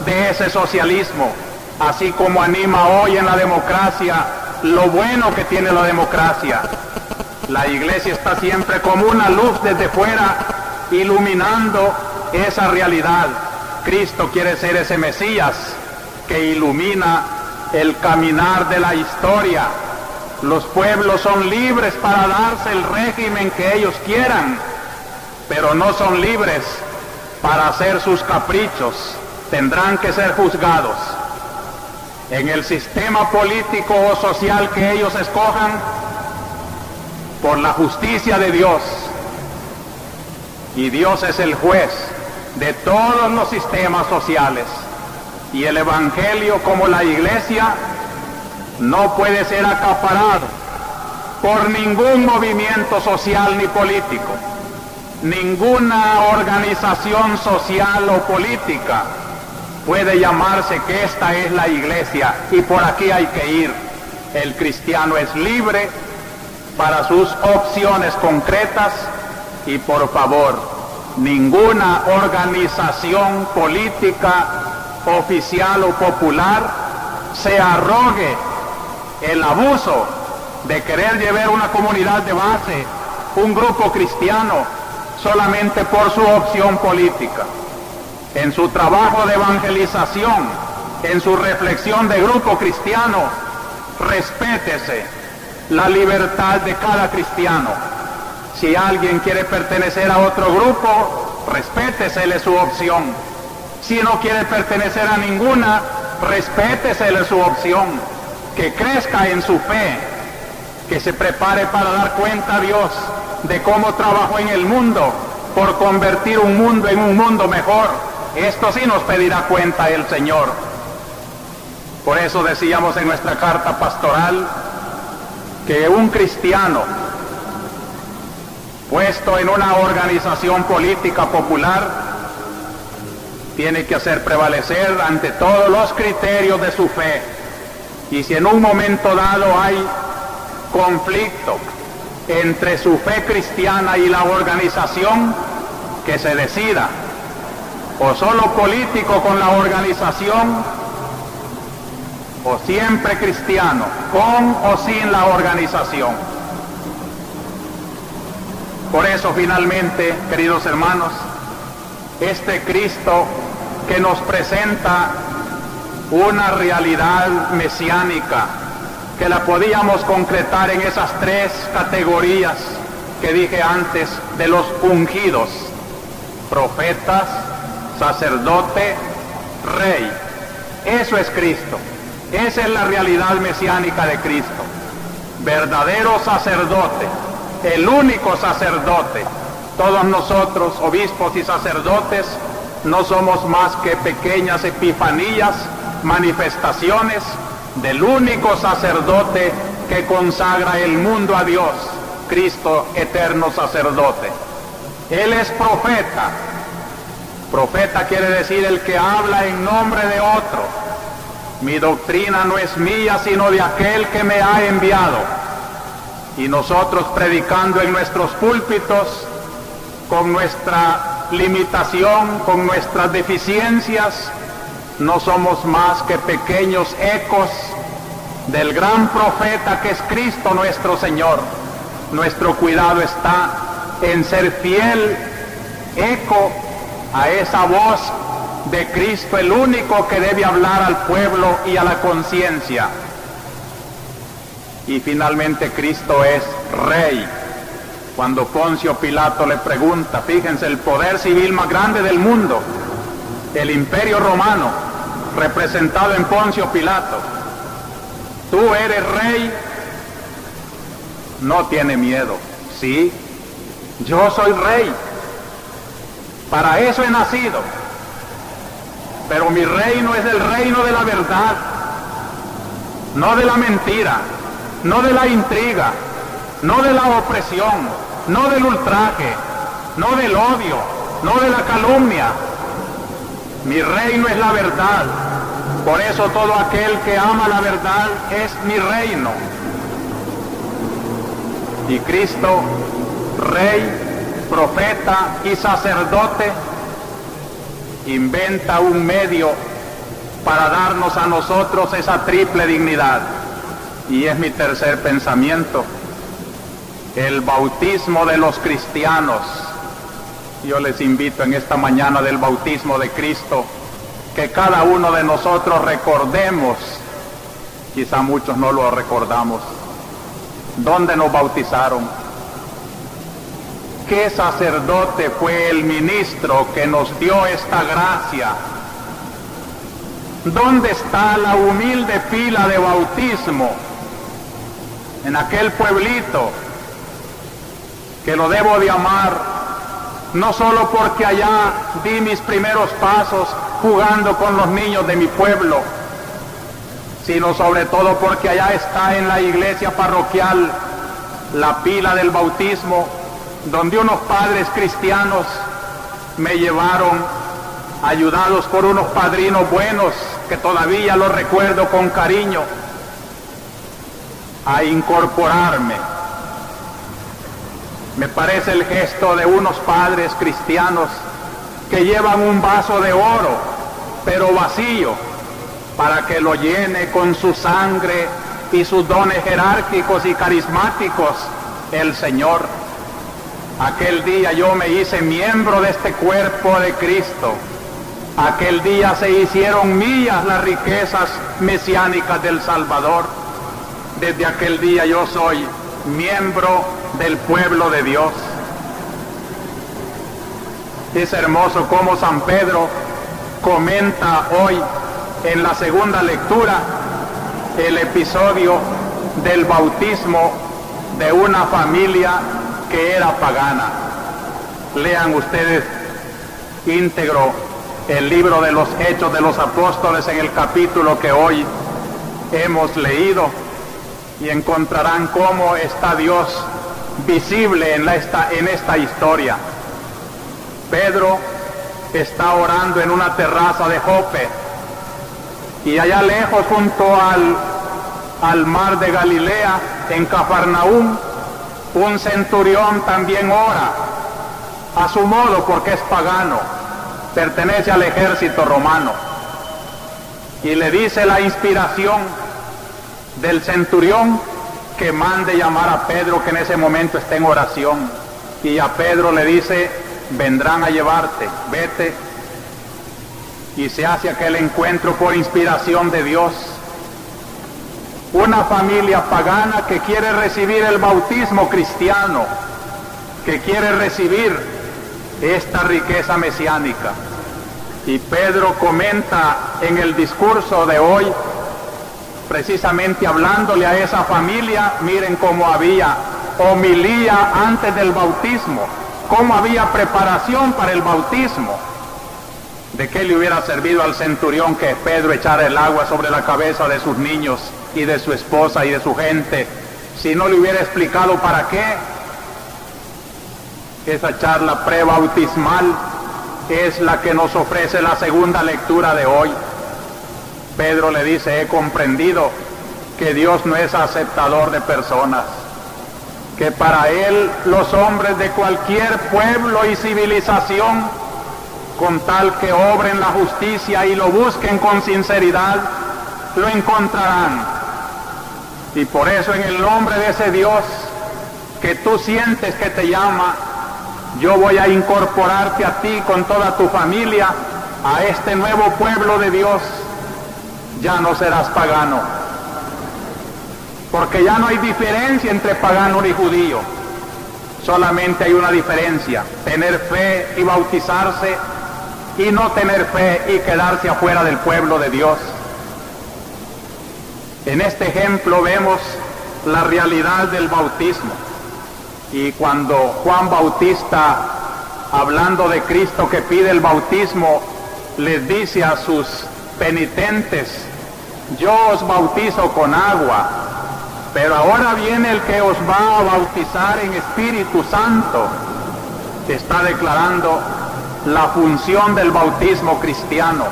de ese socialismo, así como anima hoy en la democracia lo bueno que tiene la democracia. La Iglesia está siempre como una luz desde fuera, iluminando esa realidad. Cristo quiere ser ese Mesías que ilumina el caminar de la historia. Los pueblos son libres para darse el régimen que ellos quieran, pero no son libres para hacer sus caprichos. Tendrán que ser juzgados. En el sistema político o social que ellos escojan, por la justicia de Dios. Y Dios es el juez de todos los sistemas sociales. Y el Evangelio, como la Iglesia, no puede ser acaparado por ningún movimiento social ni político, ninguna organización social o política puede llamarse que esta es la Iglesia y por aquí hay que ir. El cristiano es libre para sus opciones concretas, y por favor, ninguna organización política, oficial o popular se arrogue el abuso de querer llevar una comunidad de base, un grupo cristiano, solamente por su opción política. En su trabajo de evangelización, en su reflexión de grupo cristiano, respétese la libertad de cada cristiano. Si alguien quiere pertenecer a otro grupo, respétesele su opción. Si no quiere pertenecer a ninguna, respétesele su opción, que crezca en su fe, que se prepare para dar cuenta a Dios de cómo trabajó en el mundo por convertir un mundo en un mundo mejor. Esto sí nos pedirá cuenta el Señor. Por eso decíamos en nuestra carta pastoral que un cristiano puesto en una organización política popular tiene que hacer prevalecer ante todos los criterios de su fe. Y si en un momento dado hay conflicto entre su fe cristiana y la organización, que se decida, o solo político con la organización, o siempre cristiano, con o sin la organización. Por eso finalmente, queridos hermanos, este Cristo que nos presenta una realidad mesiánica, que la podíamos concretar en esas tres categorías que dije antes de los ungidos: profetas, sacerdote, rey. Eso es Cristo. Esa es la realidad mesiánica de Cristo. Verdadero sacerdote, el único sacerdote. Todos nosotros, obispos y sacerdotes, no somos más que pequeñas epifanías, manifestaciones del único sacerdote que consagra el mundo a Dios, Cristo, eterno sacerdote. Él es profeta. Profeta quiere decir el que habla en nombre de otro. Mi doctrina no es mía, sino de aquel que me ha enviado. Y nosotros predicando en nuestros púlpitos, con nuestra limitación, con nuestras deficiencias, no somos más que pequeños ecos del gran profeta que es Cristo nuestro Señor. Nuestro cuidado está en ser fiel eco a esa voz de Cristo, el único que debe hablar al pueblo y a la conciencia. Y finalmente Cristo es Rey. Cuando Poncio Pilato le pregunta, fíjense, el poder civil más grande del mundo, el Imperio Romano, representado en Poncio Pilato, ¿tú eres rey? No tiene miedo. Sí, yo soy rey. Para eso he nacido. Pero mi reino es el reino de la verdad, no de la mentira, no de la intriga, no de la opresión, no del ultraje, no del odio, no de la calumnia. Mi reino es la verdad. Por eso todo aquel que ama la verdad es mi reino. Y Cristo, Rey, profeta y sacerdote, inventa un medio para darnos a nosotros esa triple dignidad. Y es mi tercer pensamiento: el bautismo de los cristianos. Yo les invito en esta mañana del bautismo de Cristo que cada uno de nosotros recordemos, quizá muchos no lo recordamos, ¿dónde nos bautizaron? ¿Qué sacerdote fue el ministro que nos dio esta gracia? ¿Dónde está la humilde pila de bautismo? En aquel pueblito que lo debo de amar, no solo porque allá di mis primeros pasos jugando con los niños de mi pueblo, sino sobre todo porque allá está en la iglesia parroquial la pila del bautismo, donde unos padres cristianos me llevaron, ayudados por unos padrinos buenos, que todavía los recuerdo con cariño, a incorporarme. Me parece el gesto de unos padres cristianos que llevan un vaso de oro, pero vacío, para que lo llene con su sangre y sus dones jerárquicos y carismáticos el Señor. Aquel día yo me hice miembro de este cuerpo de Cristo. Aquel día se hicieron mías las riquezas mesiánicas del Salvador. Desde aquel día yo soy miembro del pueblo de Dios. Es hermoso cómo San Pedro comenta hoy en la segunda lectura el episodio del bautismo de una familia que era pagana. Lean ustedes íntegro el libro de los Hechos de los Apóstoles en el capítulo que hoy hemos leído y encontrarán cómo está Dios visible en esta historia. Pedro está orando en una terraza de Jope y allá lejos junto al mar de Galilea, en Cafarnaúm, un centurión también ora a su modo porque es pagano, pertenece al ejército romano, y le dice la inspiración del centurión que mande llamar a Pedro, que en ese momento está en oración, y a Pedro le dice: vendrán a llevarte, vete. Y se hace aquel encuentro por inspiración de Dios. Una familia pagana que quiere recibir el bautismo cristiano, que quiere recibir esta riqueza mesiánica. Y Pedro comenta en el discurso de hoy, precisamente hablándole a esa familia, miren cómo había homilía antes del bautismo, cómo había preparación para el bautismo. ¿De qué le hubiera servido al centurión que Pedro echara el agua sobre la cabeza de sus niños y de su esposa y de su gente, si no le hubiera explicado para qué? Esa charla prebautismal es la que nos ofrece la segunda lectura de hoy. Pedro le dice: he comprendido que Dios no es aceptador de personas, que para Él los hombres de cualquier pueblo y civilización, con tal que obren la justicia y lo busquen con sinceridad, lo encontrarán. Y por eso, en el nombre de ese Dios que tú sientes que te llama, yo voy a incorporarte a ti con toda tu familia a este nuevo pueblo de Dios. Ya no serás pagano, porque ya no hay diferencia entre pagano y judío. Solamente hay una diferencia: tener fe y bautizarse, y no tener fe y quedarse afuera del pueblo de Dios. En este ejemplo vemos la realidad del bautismo. Y cuando Juan Bautista, hablando de Cristo que pide el bautismo, les dice a sus penitentes: yo os bautizo con agua, pero ahora viene el que os va a bautizar en Espíritu Santo, está declarando la función del bautismo cristiano.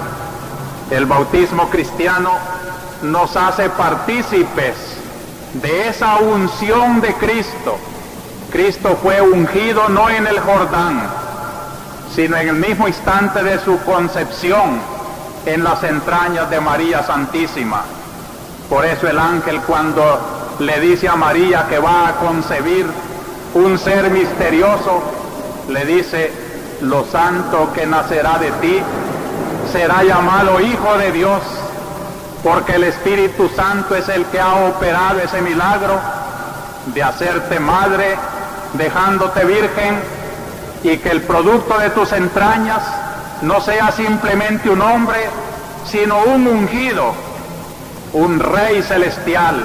El bautismo cristiano nos hace partícipes de esa unción de Cristo. Cristo fue ungido no en el Jordán, sino en el mismo instante de su concepción, en las entrañas de María Santísima. Por eso el ángel, cuando le dice a María que va a concebir un ser misterioso, le dice: lo santo que nacerá de ti será llamado Hijo de Dios, porque el Espíritu Santo es el que ha operado ese milagro de hacerte madre, dejándote virgen, y que el producto de tus entrañas no sea simplemente un hombre, sino un ungido, un rey celestial,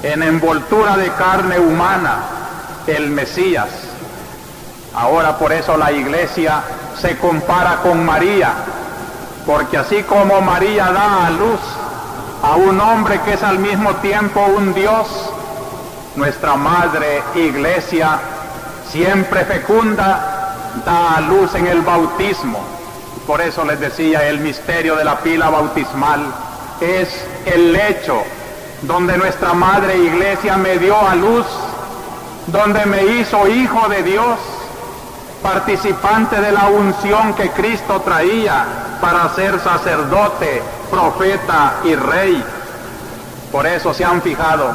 en envoltura de carne humana, el Mesías. Ahora por eso la Iglesia se compara con María, porque así como María da a luz a un hombre que es al mismo tiempo un Dios, nuestra Madre Iglesia, siempre fecunda, da a luz en el bautismo. Por eso les decía, el misterio de la pila bautismal es el lecho donde nuestra Madre Iglesia me dio a luz, donde me hizo hijo de Dios, participante de la unción que Cristo traía para ser sacerdote, profeta y rey. Por eso se han fijado,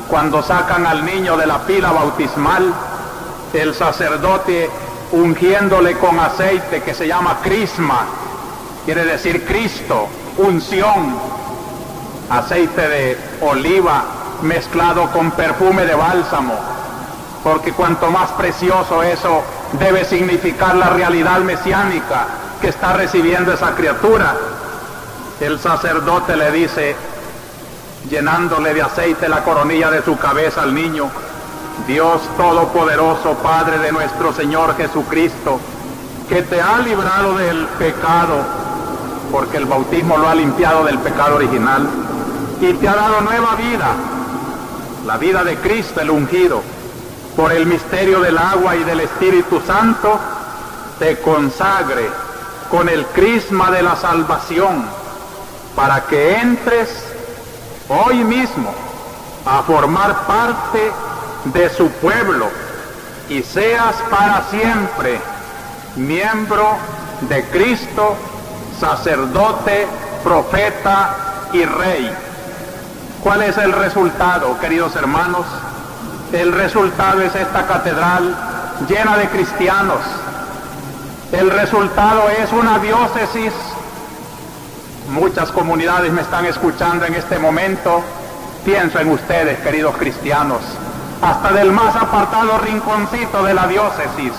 cuando sacan al niño de la pila bautismal, el sacerdote ungiéndole con aceite que se llama crisma, quiere decir Cristo, unción, aceite de oliva mezclado con perfume de bálsamo, porque cuanto más precioso, eso debe significar la realidad mesiánica, que está recibiendo esa criatura, el sacerdote le dice, llenándole de aceite la coronilla de su cabeza al niño: Dios Todopoderoso, Padre de nuestro Señor Jesucristo, que te ha librado del pecado, porque el bautismo lo ha limpiado del pecado original, y te ha dado nueva vida, la vida de Cristo el ungido, por el misterio del agua y del Espíritu Santo, te consagre con el crisma de la salvación, para que entres hoy mismo a formar parte de su pueblo y seas para siempre miembro de Cristo, sacerdote, profeta y rey. ¿Cuál es el resultado, queridos hermanos? El resultado es esta catedral llena de cristianos. El resultado es una diócesis. Muchas comunidades me están escuchando en este momento. Pienso en ustedes, queridos cristianos, hasta del más apartado rinconcito de la diócesis.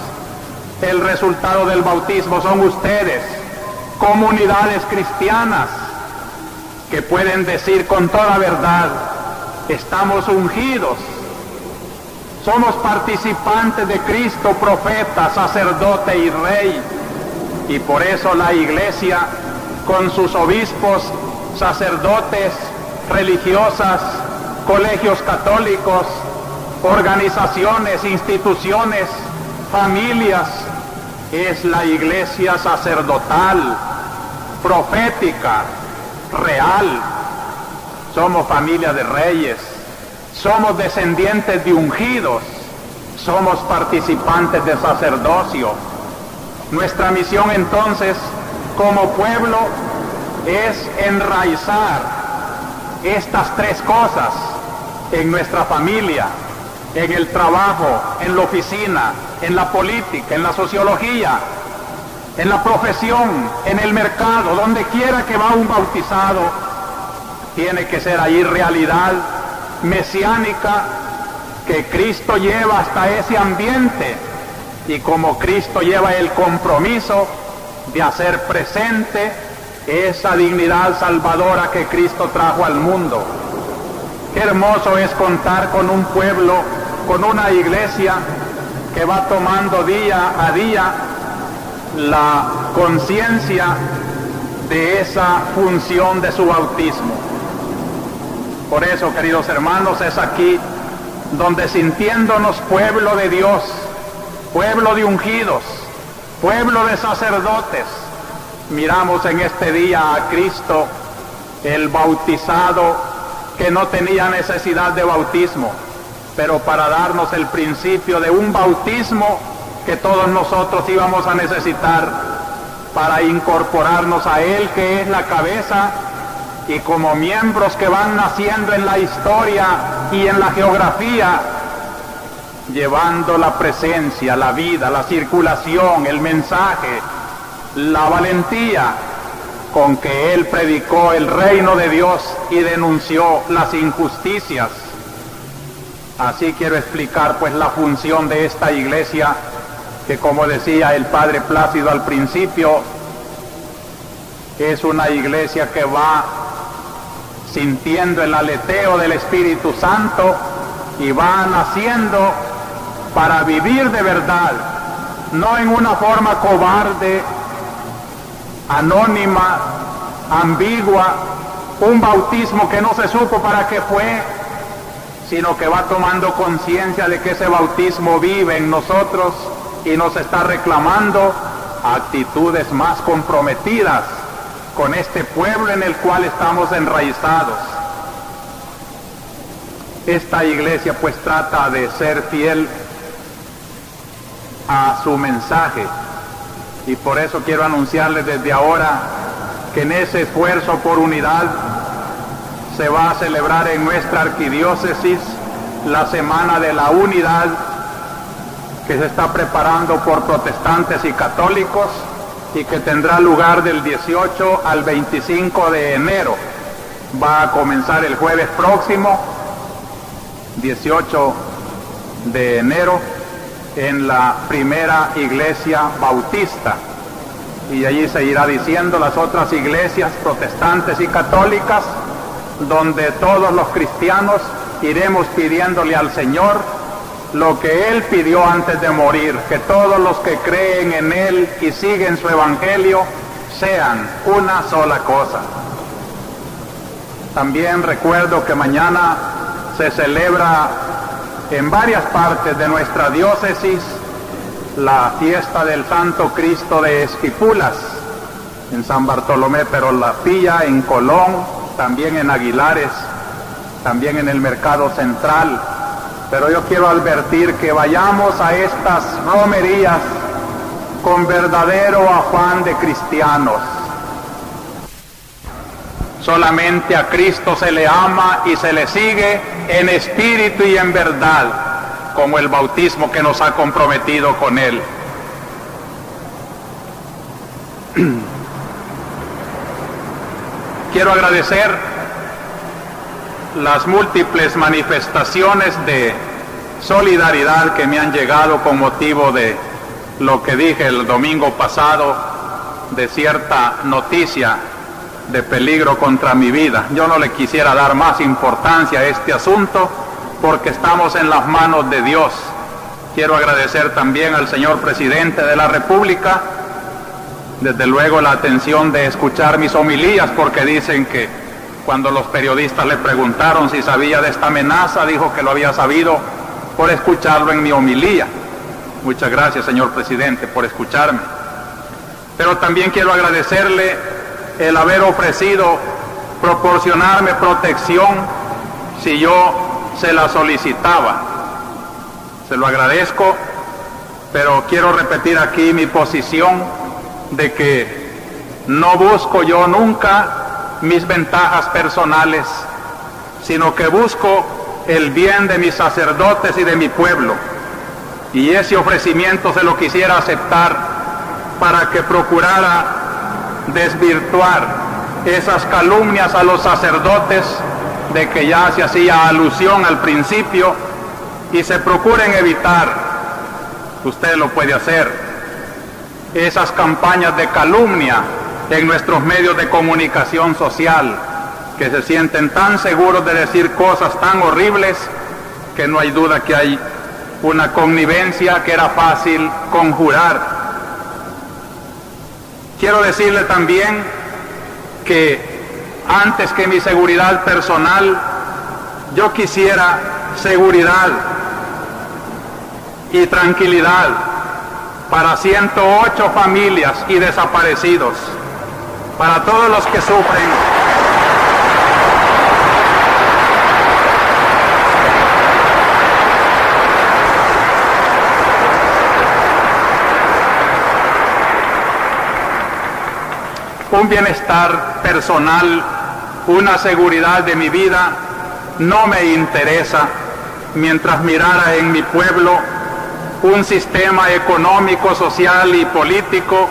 El resultado del bautismo son ustedes, comunidades cristianas, que pueden decir con toda verdad: estamos ungidos, somos participantes de Cristo, profeta, sacerdote y rey. Y por eso la Iglesia, con sus obispos, sacerdotes, religiosas, colegios católicos, organizaciones, instituciones, familias, es la Iglesia sacerdotal, profética, real. Somos familia de reyes, somos descendientes de ungidos, somos participantes de sacerdocio. Nuestra misión entonces, como pueblo, es enraizar estas tres cosas en nuestra familia, en el trabajo, en la oficina, en la política, en la sociología, en la profesión, en el mercado, donde quiera que va un bautizado, tiene que ser ahí realidad mesiánica que Cristo lleva hasta ese ambiente, y como Cristo lleva el compromiso de hacer presente esa dignidad salvadora que Cristo trajo al mundo. Qué hermoso es contar con un pueblo, con una iglesia que va tomando día a día la conciencia de esa función de su bautismo. Por eso, queridos hermanos, es aquí donde, sintiéndonos pueblo de Dios, pueblo de ungidos, pueblo de sacerdotes, miramos en este día a Cristo, el bautizado que no tenía necesidad de bautismo, pero para darnos el principio de un bautismo que todos nosotros íbamos a necesitar para incorporarnos a Él, que es la cabeza, y como miembros que van naciendo en la historia y en la geografía, llevando la presencia, la vida, la circulación, el mensaje, la valentía con que Él predicó el reino de Dios y denunció las injusticias. Así quiero explicar pues la función de esta iglesia, que, como decía el Padre Plácido al principio, es una iglesia que va sintiendo el aleteo del Espíritu Santo y va naciendo para vivir de verdad, no en una forma cobarde, anónima, ambigua, un bautismo que no se supo para qué fue, sino que va tomando conciencia de que ese bautismo vive en nosotros y nos está reclamando actitudes más comprometidas con este pueblo en el cual estamos enraizados. Esta iglesia pues trata de ser fiel a su mensaje, y por eso quiero anunciarles desde ahora que en ese esfuerzo por unidad se va a celebrar en nuestra arquidiócesis la Semana de la Unidad, que se está preparando por protestantes y católicos y que tendrá lugar del 18 al 25 de enero. Va a comenzar el jueves próximo, 18 de enero, en la primera iglesia bautista. y allí se irá diciendo las otras iglesias protestantes y católicas, donde todos los cristianos iremos pidiéndole al Señor lo que Él pidió antes de morir, que todos los que creen en Él y siguen su evangelio sean una sola cosa. También recuerdo que mañana se celebra en varias partes de nuestra diócesis la fiesta del Santo Cristo de Esquipulas, en San Bartolomé, pero la Pilla, en Colón, también en Aguilares, también en el Mercado Central. Pero yo quiero advertir que vayamos a estas romerías con verdadero afán de cristianos. Solamente a Cristo se le ama y se le sigue en espíritu y en verdad, como el bautismo que nos ha comprometido con Él. Quiero agradecer las múltiples manifestaciones de solidaridad que me han llegado con motivo de lo que dije el domingo pasado, de cierta noticia de peligro contra mi vida. Yo no le quisiera dar más importancia a este asunto porque estamos en las manos de Dios. Quiero agradecer también al señor presidente de la República, desde luego la atención de escuchar mis homilías, porque dicen que cuando los periodistas le preguntaron si sabía de esta amenaza, dijo que lo había sabido por escucharlo en mi homilía. Muchas gracias, señor presidente, por escucharme. Pero también quiero agradecerle el haber ofrecido proporcionarme protección si yo se la solicitaba. Se lo agradezco, pero quiero repetir aquí mi posición de que no busco yo nunca mis ventajas personales, sino que busco el bien de mis sacerdotes y de mi pueblo. Y ese ofrecimiento se lo quisiera aceptar para que procurara desvirtuar esas calumnias a los sacerdotes de que ya se hacía alusión al principio, y se procuren evitar, usted lo puede hacer, esas campañas de calumnia en nuestros medios de comunicación social, que se sienten tan seguros de decir cosas tan horribles que no hay duda que hay una connivencia que era fácil conjurar. Quiero decirle también que antes que mi seguridad personal, yo quisiera seguridad y tranquilidad para 108 familias y desaparecidos, para todos los que sufren. Un bienestar personal, una seguridad de mi vida no me interesa mientras mirara en mi pueblo un sistema económico, social y político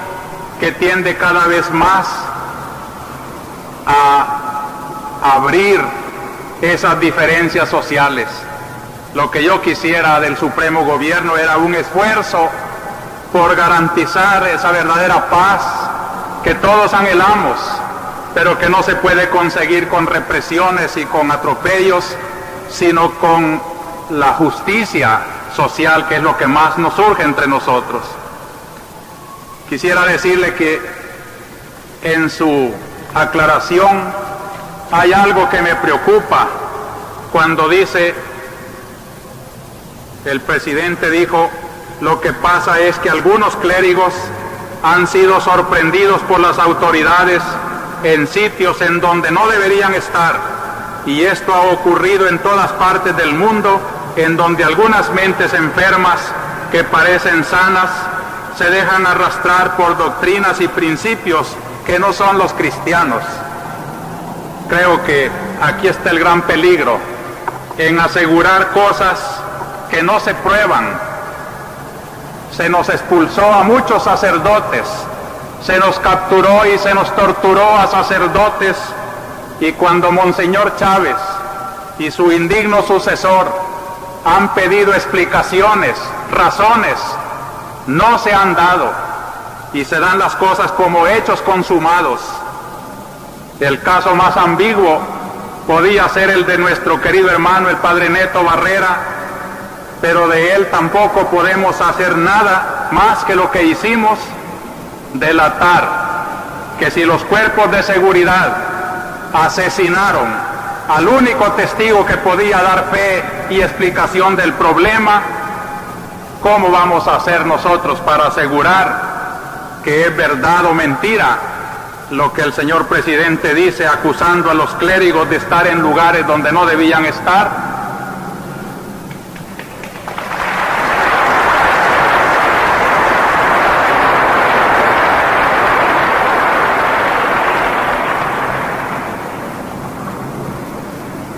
que tiende cada vez más a abrir esas diferencias sociales. Lo que yo quisiera del Supremo Gobierno era un esfuerzo por garantizar esa verdadera paz que todos anhelamos, pero que no se puede conseguir con represiones y con atropellos, sino con la justicia social, que es lo que más nos surge entre nosotros. Quisiera decirle que en su aclaración hay algo que me preocupa cuando dice, el presidente dijo, lo que pasa es que algunos clérigos han sido sorprendidos por las autoridades en sitios en donde no deberían estar, y esto ha ocurrido en todas partes del mundo, en donde algunas mentes enfermas que parecen sanas se dejan arrastrar por doctrinas y principios que no son los cristianos. Creo que aquí está el gran peligro en asegurar cosas que no se prueban. Se nos expulsó a muchos sacerdotes, se nos capturó y se nos torturó a sacerdotes, y cuando Monseñor Chávez y su indigno sucesor han pedido explicaciones, razones, no se han dado. y se dan las cosas como hechos consumados. El caso más ambiguo podía ser el de nuestro querido hermano el padre Neto Barrera, pero de él tampoco podemos hacer nada más que lo que hicimos, delatar que si los cuerpos de seguridad asesinaron al único testigo que podía dar fe y explicación del problema, ¿cómo vamos a hacer nosotros para asegurar que es verdad o mentira lo que el señor presidente dice, acusando a los clérigos de estar en lugares donde no debían estar?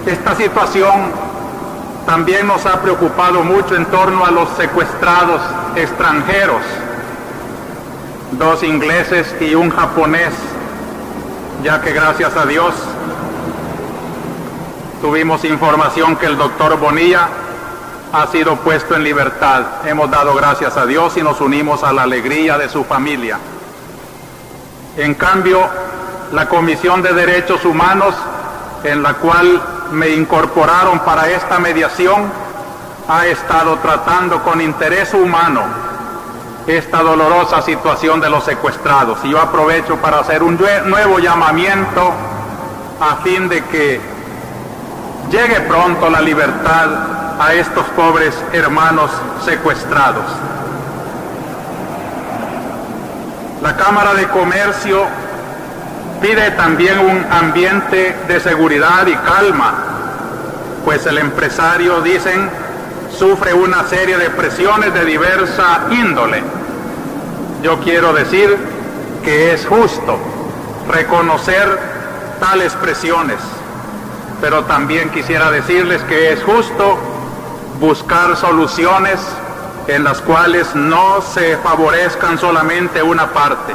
Esta situación también nos ha preocupado mucho en torno a los secuestrados extranjeros, 2 ingleses y un japonés, ya que gracias a Dios tuvimos información que el doctor Bonilla ha sido puesto en libertad. Hemos dado gracias a Dios y nos unimos a la alegría de su familia. En cambio, la Comisión de Derechos Humanos, en la cual me incorporaron para esta mediación, ha estado tratando con interés humano esta dolorosa situación de los secuestrados. Y yo aprovecho para hacer un nuevo llamamiento a fin de que llegue pronto la libertad a estos pobres hermanos secuestrados. La Cámara de Comercio pide también un ambiente de seguridad y calma, pues el empresario, dicen, sufre una serie de presiones de diversa índole. Yo quiero decir que es justo reconocer tales presiones, pero también quisiera decirles que es justo buscar soluciones en las cuales no se favorezcan solamente una parte.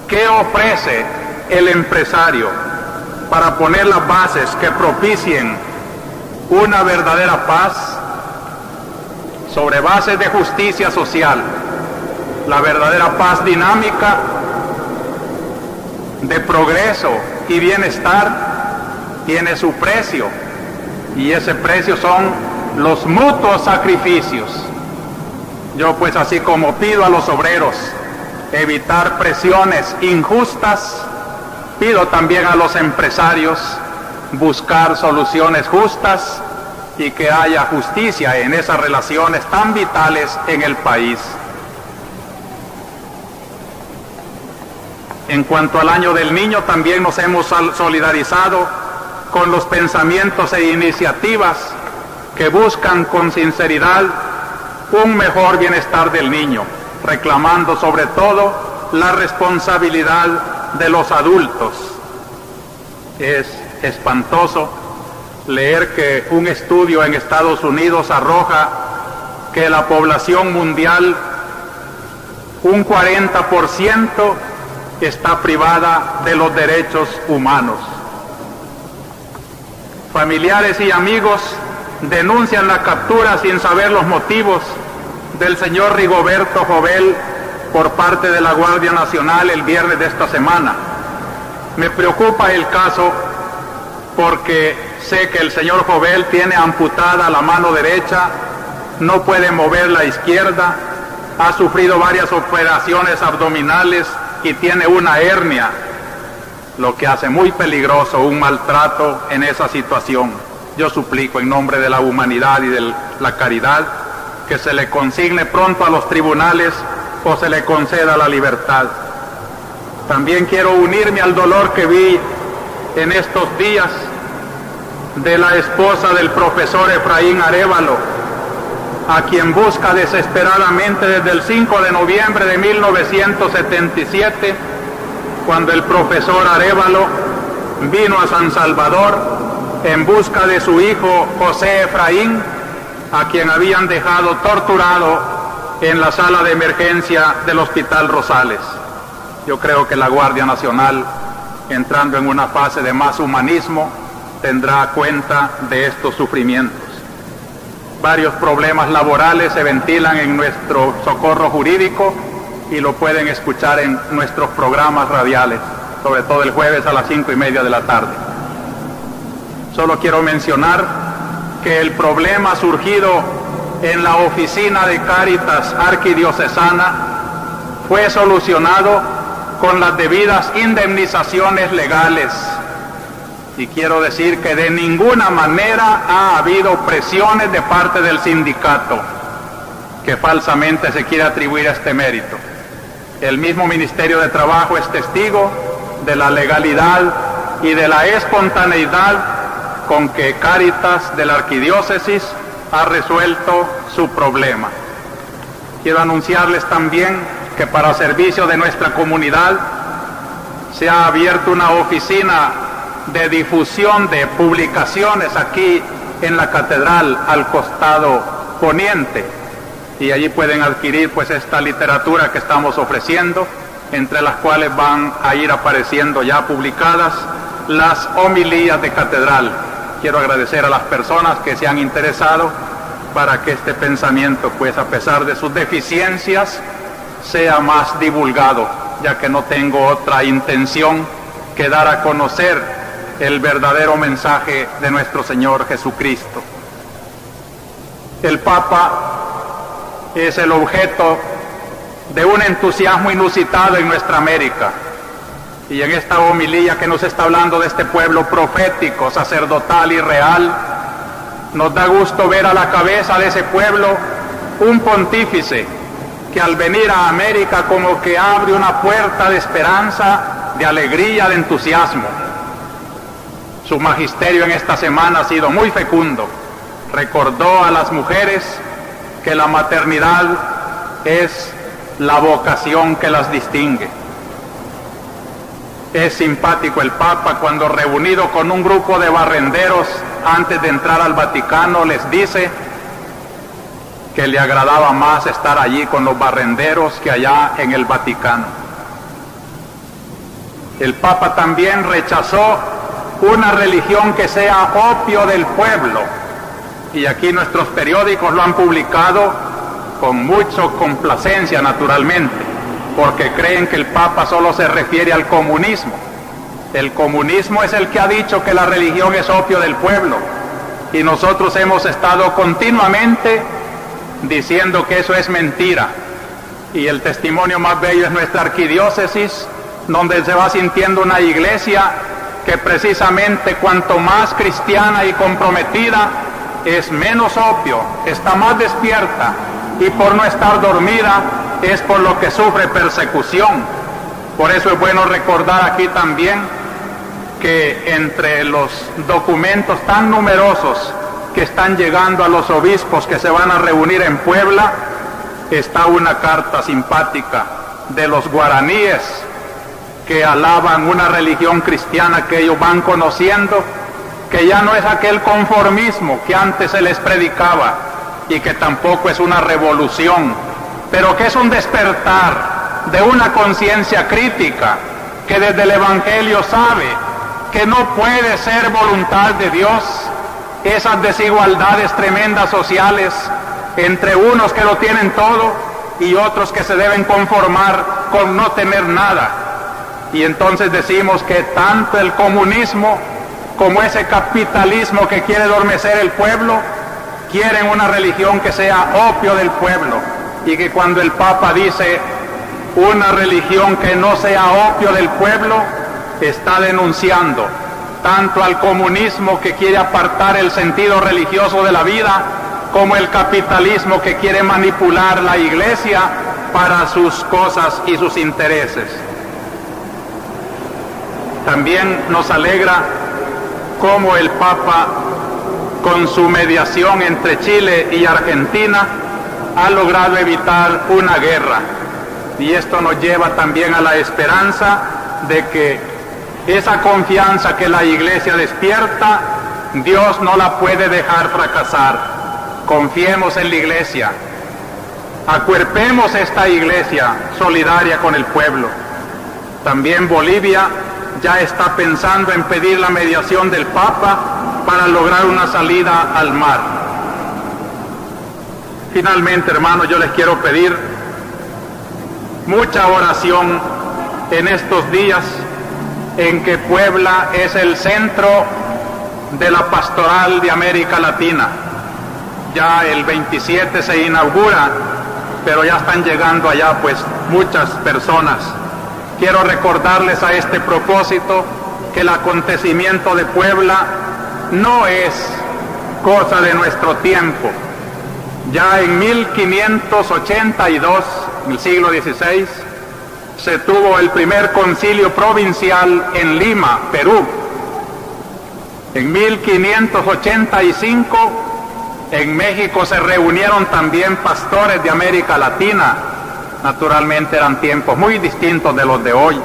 ¿Qué ofrece el empresario para poner las bases que propicien una verdadera paz sobre bases de justicia social? La verdadera paz dinámica de progreso y bienestar tiene su precio, y ese precio son los mutuos sacrificios. Yo pues, así como pido a los obreros evitar presiones injustas, pido también a los empresarios buscar soluciones justas y que haya justicia en esas relaciones tan vitales en el país. En cuanto al Año del Niño, también nos hemos solidarizado con los pensamientos e iniciativas que buscan con sinceridad un mejor bienestar del niño, reclamando sobre todo la responsabilidad de los adultos. Es espantoso leer que un estudio en Estados Unidos arroja que la población mundial, un 40% está privada de los derechos humanos. Familiares y amigos denuncian la captura sin saber los motivos del señor Rigoberto Jovel por parte de la Guardia Nacional el viernes de esta semana. Me preocupa el caso porque sé que el señor Jovel tiene amputada la mano derecha, no puede mover la izquierda, ha sufrido varias operaciones abdominales y tiene una hernia, lo que hace muy peligroso un maltrato en esa situación. Yo suplico en nombre de la humanidad y de la caridad que se le consigne pronto a los tribunales o se le conceda la libertad. También quiero unirme al dolor que vi en estos días de la esposa del profesor Efraín Arévalo, a quien busca desesperadamente desde el 5 de noviembre de 1977, cuando el profesor Arévalo vino a San Salvador en busca de su hijo José Efraín, a quien habían dejado torturado en la sala de emergencia del Hospital Rosales. Yo creo que la Guardia Nacional, entrando en una fase de más humanismo, tendrá cuenta de estos sufrimientos. Varios problemas laborales se ventilan en nuestro socorro jurídico y lo pueden escuchar en nuestros programas radiales, sobre todo el jueves a las 5:30 de la tarde. Solo quiero mencionar que el problema surgido en la oficina de Cáritas arquidiocesana fue solucionado con las debidas indemnizaciones legales. Y quiero decir que de ninguna manera ha habido presiones de parte del sindicato, que falsamente se quiere atribuir este mérito. El mismo Ministerio de Trabajo es testigo de la legalidad y de la espontaneidad con que Cáritas de la Arquidiócesis ha resuelto su problema. Quiero anunciarles también que para servicio de nuestra comunidad se ha abierto una oficina de difusión de publicaciones aquí en la catedral al costado poniente, y allí pueden adquirir pues esta literatura que estamos ofreciendo, entre las cuales van a ir apareciendo ya publicadas las homilías de catedral. Quiero agradecer a las personas que se han interesado para que este pensamiento, pues a pesar de sus deficiencias, sea más divulgado, ya que no tengo otra intención que dar a conocer el verdadero mensaje de nuestro Señor Jesucristo. El Papa es el objeto de un entusiasmo inusitado en nuestra América, y en esta homilía que nos está hablando de este pueblo profético, sacerdotal y real, nos da gusto ver a la cabeza de ese pueblo un pontífice que al venir a América como que abre una puerta de esperanza, de alegría, de entusiasmo. Su magisterio en esta semana ha sido muy fecundo. Recordó a las mujeres que la maternidad es la vocación que las distingue. Es simpático el Papa cuando, reunido con un grupo de barrenderos antes de entrar al Vaticano, les dice que le agradaba más estar allí con los barrenderos que allá en el Vaticano. El Papa también rechazó una religión que sea opio del pueblo, y aquí nuestros periódicos lo han publicado con mucha complacencia, naturalmente, porque creen que el Papa solo se refiere al comunismo. El comunismo es el que ha dicho que la religión es opio del pueblo, y nosotros hemos estado continuamente diciendo que eso es mentira, y el testimonio más bello es nuestra arquidiócesis, donde se va sintiendo una iglesia que precisamente cuanto más cristiana y comprometida es menos opio, está más despierta, y por no estar dormida es por lo que sufre persecución. Por eso es bueno recordar aquí también que entre los documentos tan numerosos que están llegando a los obispos que se van a reunir en Puebla, está una carta simpática de los guaraníes que alaban una religión cristiana que ellos van conociendo, que ya no es aquel conformismo que antes se les predicaba, y que tampoco es una revolución, pero que es un despertar de una conciencia crítica, que desde el Evangelio sabe que no puede ser voluntad de Dios esas desigualdades tremendas sociales entre unos que lo tienen todo y otros que se deben conformar con no tener nada. Y entonces decimos que tanto el comunismo como ese capitalismo que quiere adormecer el pueblo quieren una religión que sea opio del pueblo, y que cuando el Papa dice una religión que no sea opio del pueblo, está denunciando tanto al comunismo que quiere apartar el sentido religioso de la vida, como el capitalismo que quiere manipular la iglesia para sus cosas y sus intereses. También nos alegra cómo el Papa, con su mediación entre Chile y Argentina, ha logrado evitar una guerra. Y esto nos lleva también a la esperanza de que esa confianza que la Iglesia despierta, Dios no la puede dejar fracasar. Confiemos en la Iglesia, acuerpemos esta Iglesia solidaria con el pueblo. También Bolivia ya está pensando en pedir la mediación del Papa para lograr una salida al mar. Finalmente, hermanos, yo les quiero pedir mucha oración en estos días en que Puebla es el centro de la pastoral de América Latina. Ya el 27 se inaugura, pero ya están llegando allá pues muchas personas. Quiero recordarles a este propósito que el acontecimiento de Puebla no es cosa de nuestro tiempo. Ya en 1582, en el siglo XVI, se tuvo el primer concilio provincial en Lima, Perú. En 1585, en México se reunieron también pastores de América Latina. Naturalmente eran tiempos muy distintos de los de hoy.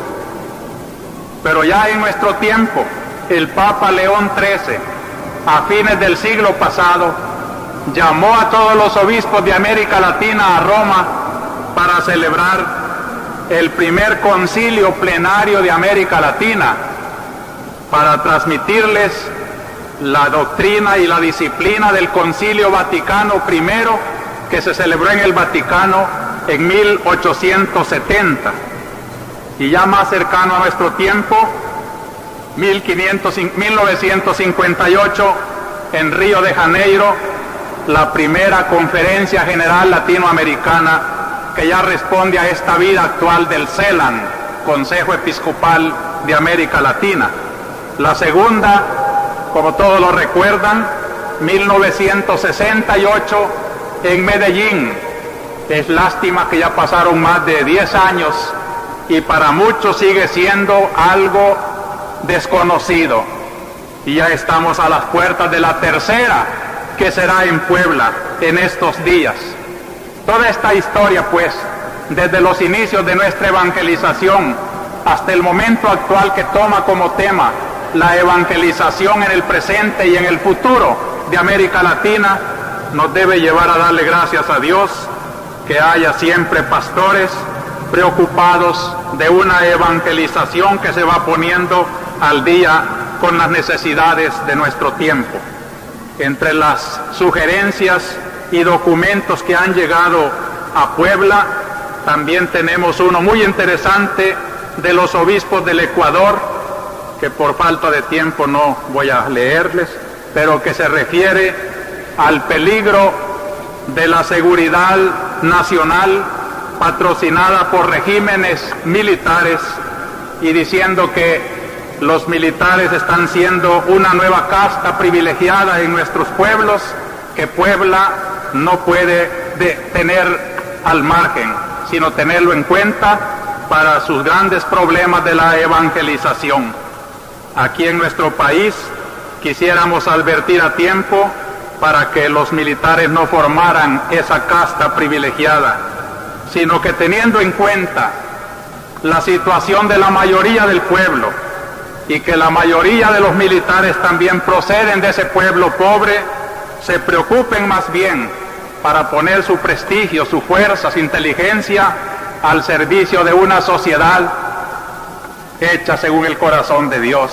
Pero ya en nuestro tiempo, el Papa León XIII, a fines del siglo pasado, llamó a todos los obispos de América Latina a Roma para celebrar el primer concilio plenario de América Latina, para transmitirles la doctrina y la disciplina del Concilio Vaticano I, que se celebró en el Vaticano en 1870. Y ya más cercano a nuestro tiempo, 1958, en Río de Janeiro, la primera conferencia general latinoamericana que ya responde a esta vida actual del CELAN, Consejo Episcopal de América Latina. La segunda, como todos lo recuerdan, 1968 en Medellín. Es lástima que ya pasaron más de 10 años y para muchos sigue siendo algo desconocido. Y ya estamos a las puertas de la tercera, que será en Puebla en estos días. Toda esta historia, pues, desde los inicios de nuestra evangelización hasta el momento actual, que toma como tema la evangelización en el presente y en el futuro de América Latina, nos debe llevar a darle gracias a Dios que haya siempre pastores preocupados de una evangelización que se va poniendo al día con las necesidades de nuestro tiempo. Entre las sugerencias y documentos que han llegado a Puebla, también tenemos uno muy interesante de los obispos del Ecuador, que por falta de tiempo no voy a leerles, pero que se refiere al peligro de la seguridad nacional patrocinada por regímenes militares, y diciendo que los militares están siendo una nueva casta privilegiada en nuestros pueblos, que Puebla no puede tener al margen, sino tenerlo en cuenta para sus grandes problemas de la evangelización. Aquí en nuestro país quisiéramos advertir a tiempo para que los militares no formaran esa casta privilegiada, sino que teniendo en cuenta la situación de la mayoría del pueblo y que la mayoría de los militares también proceden de ese pueblo pobre, se preocupen más bien para poner su prestigio, su fuerza, su inteligencia al servicio de una sociedad hecha según el corazón de Dios.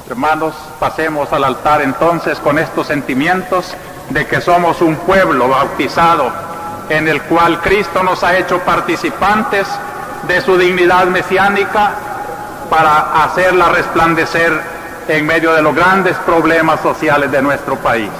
Hermanos, pasemos al altar entonces con estos sentimientos de que somos un pueblo bautizado en el cual Cristo nos ha hecho participantes de su dignidad mesiánica para hacerla resplandecer en medio de los grandes problemas sociales de nuestro país.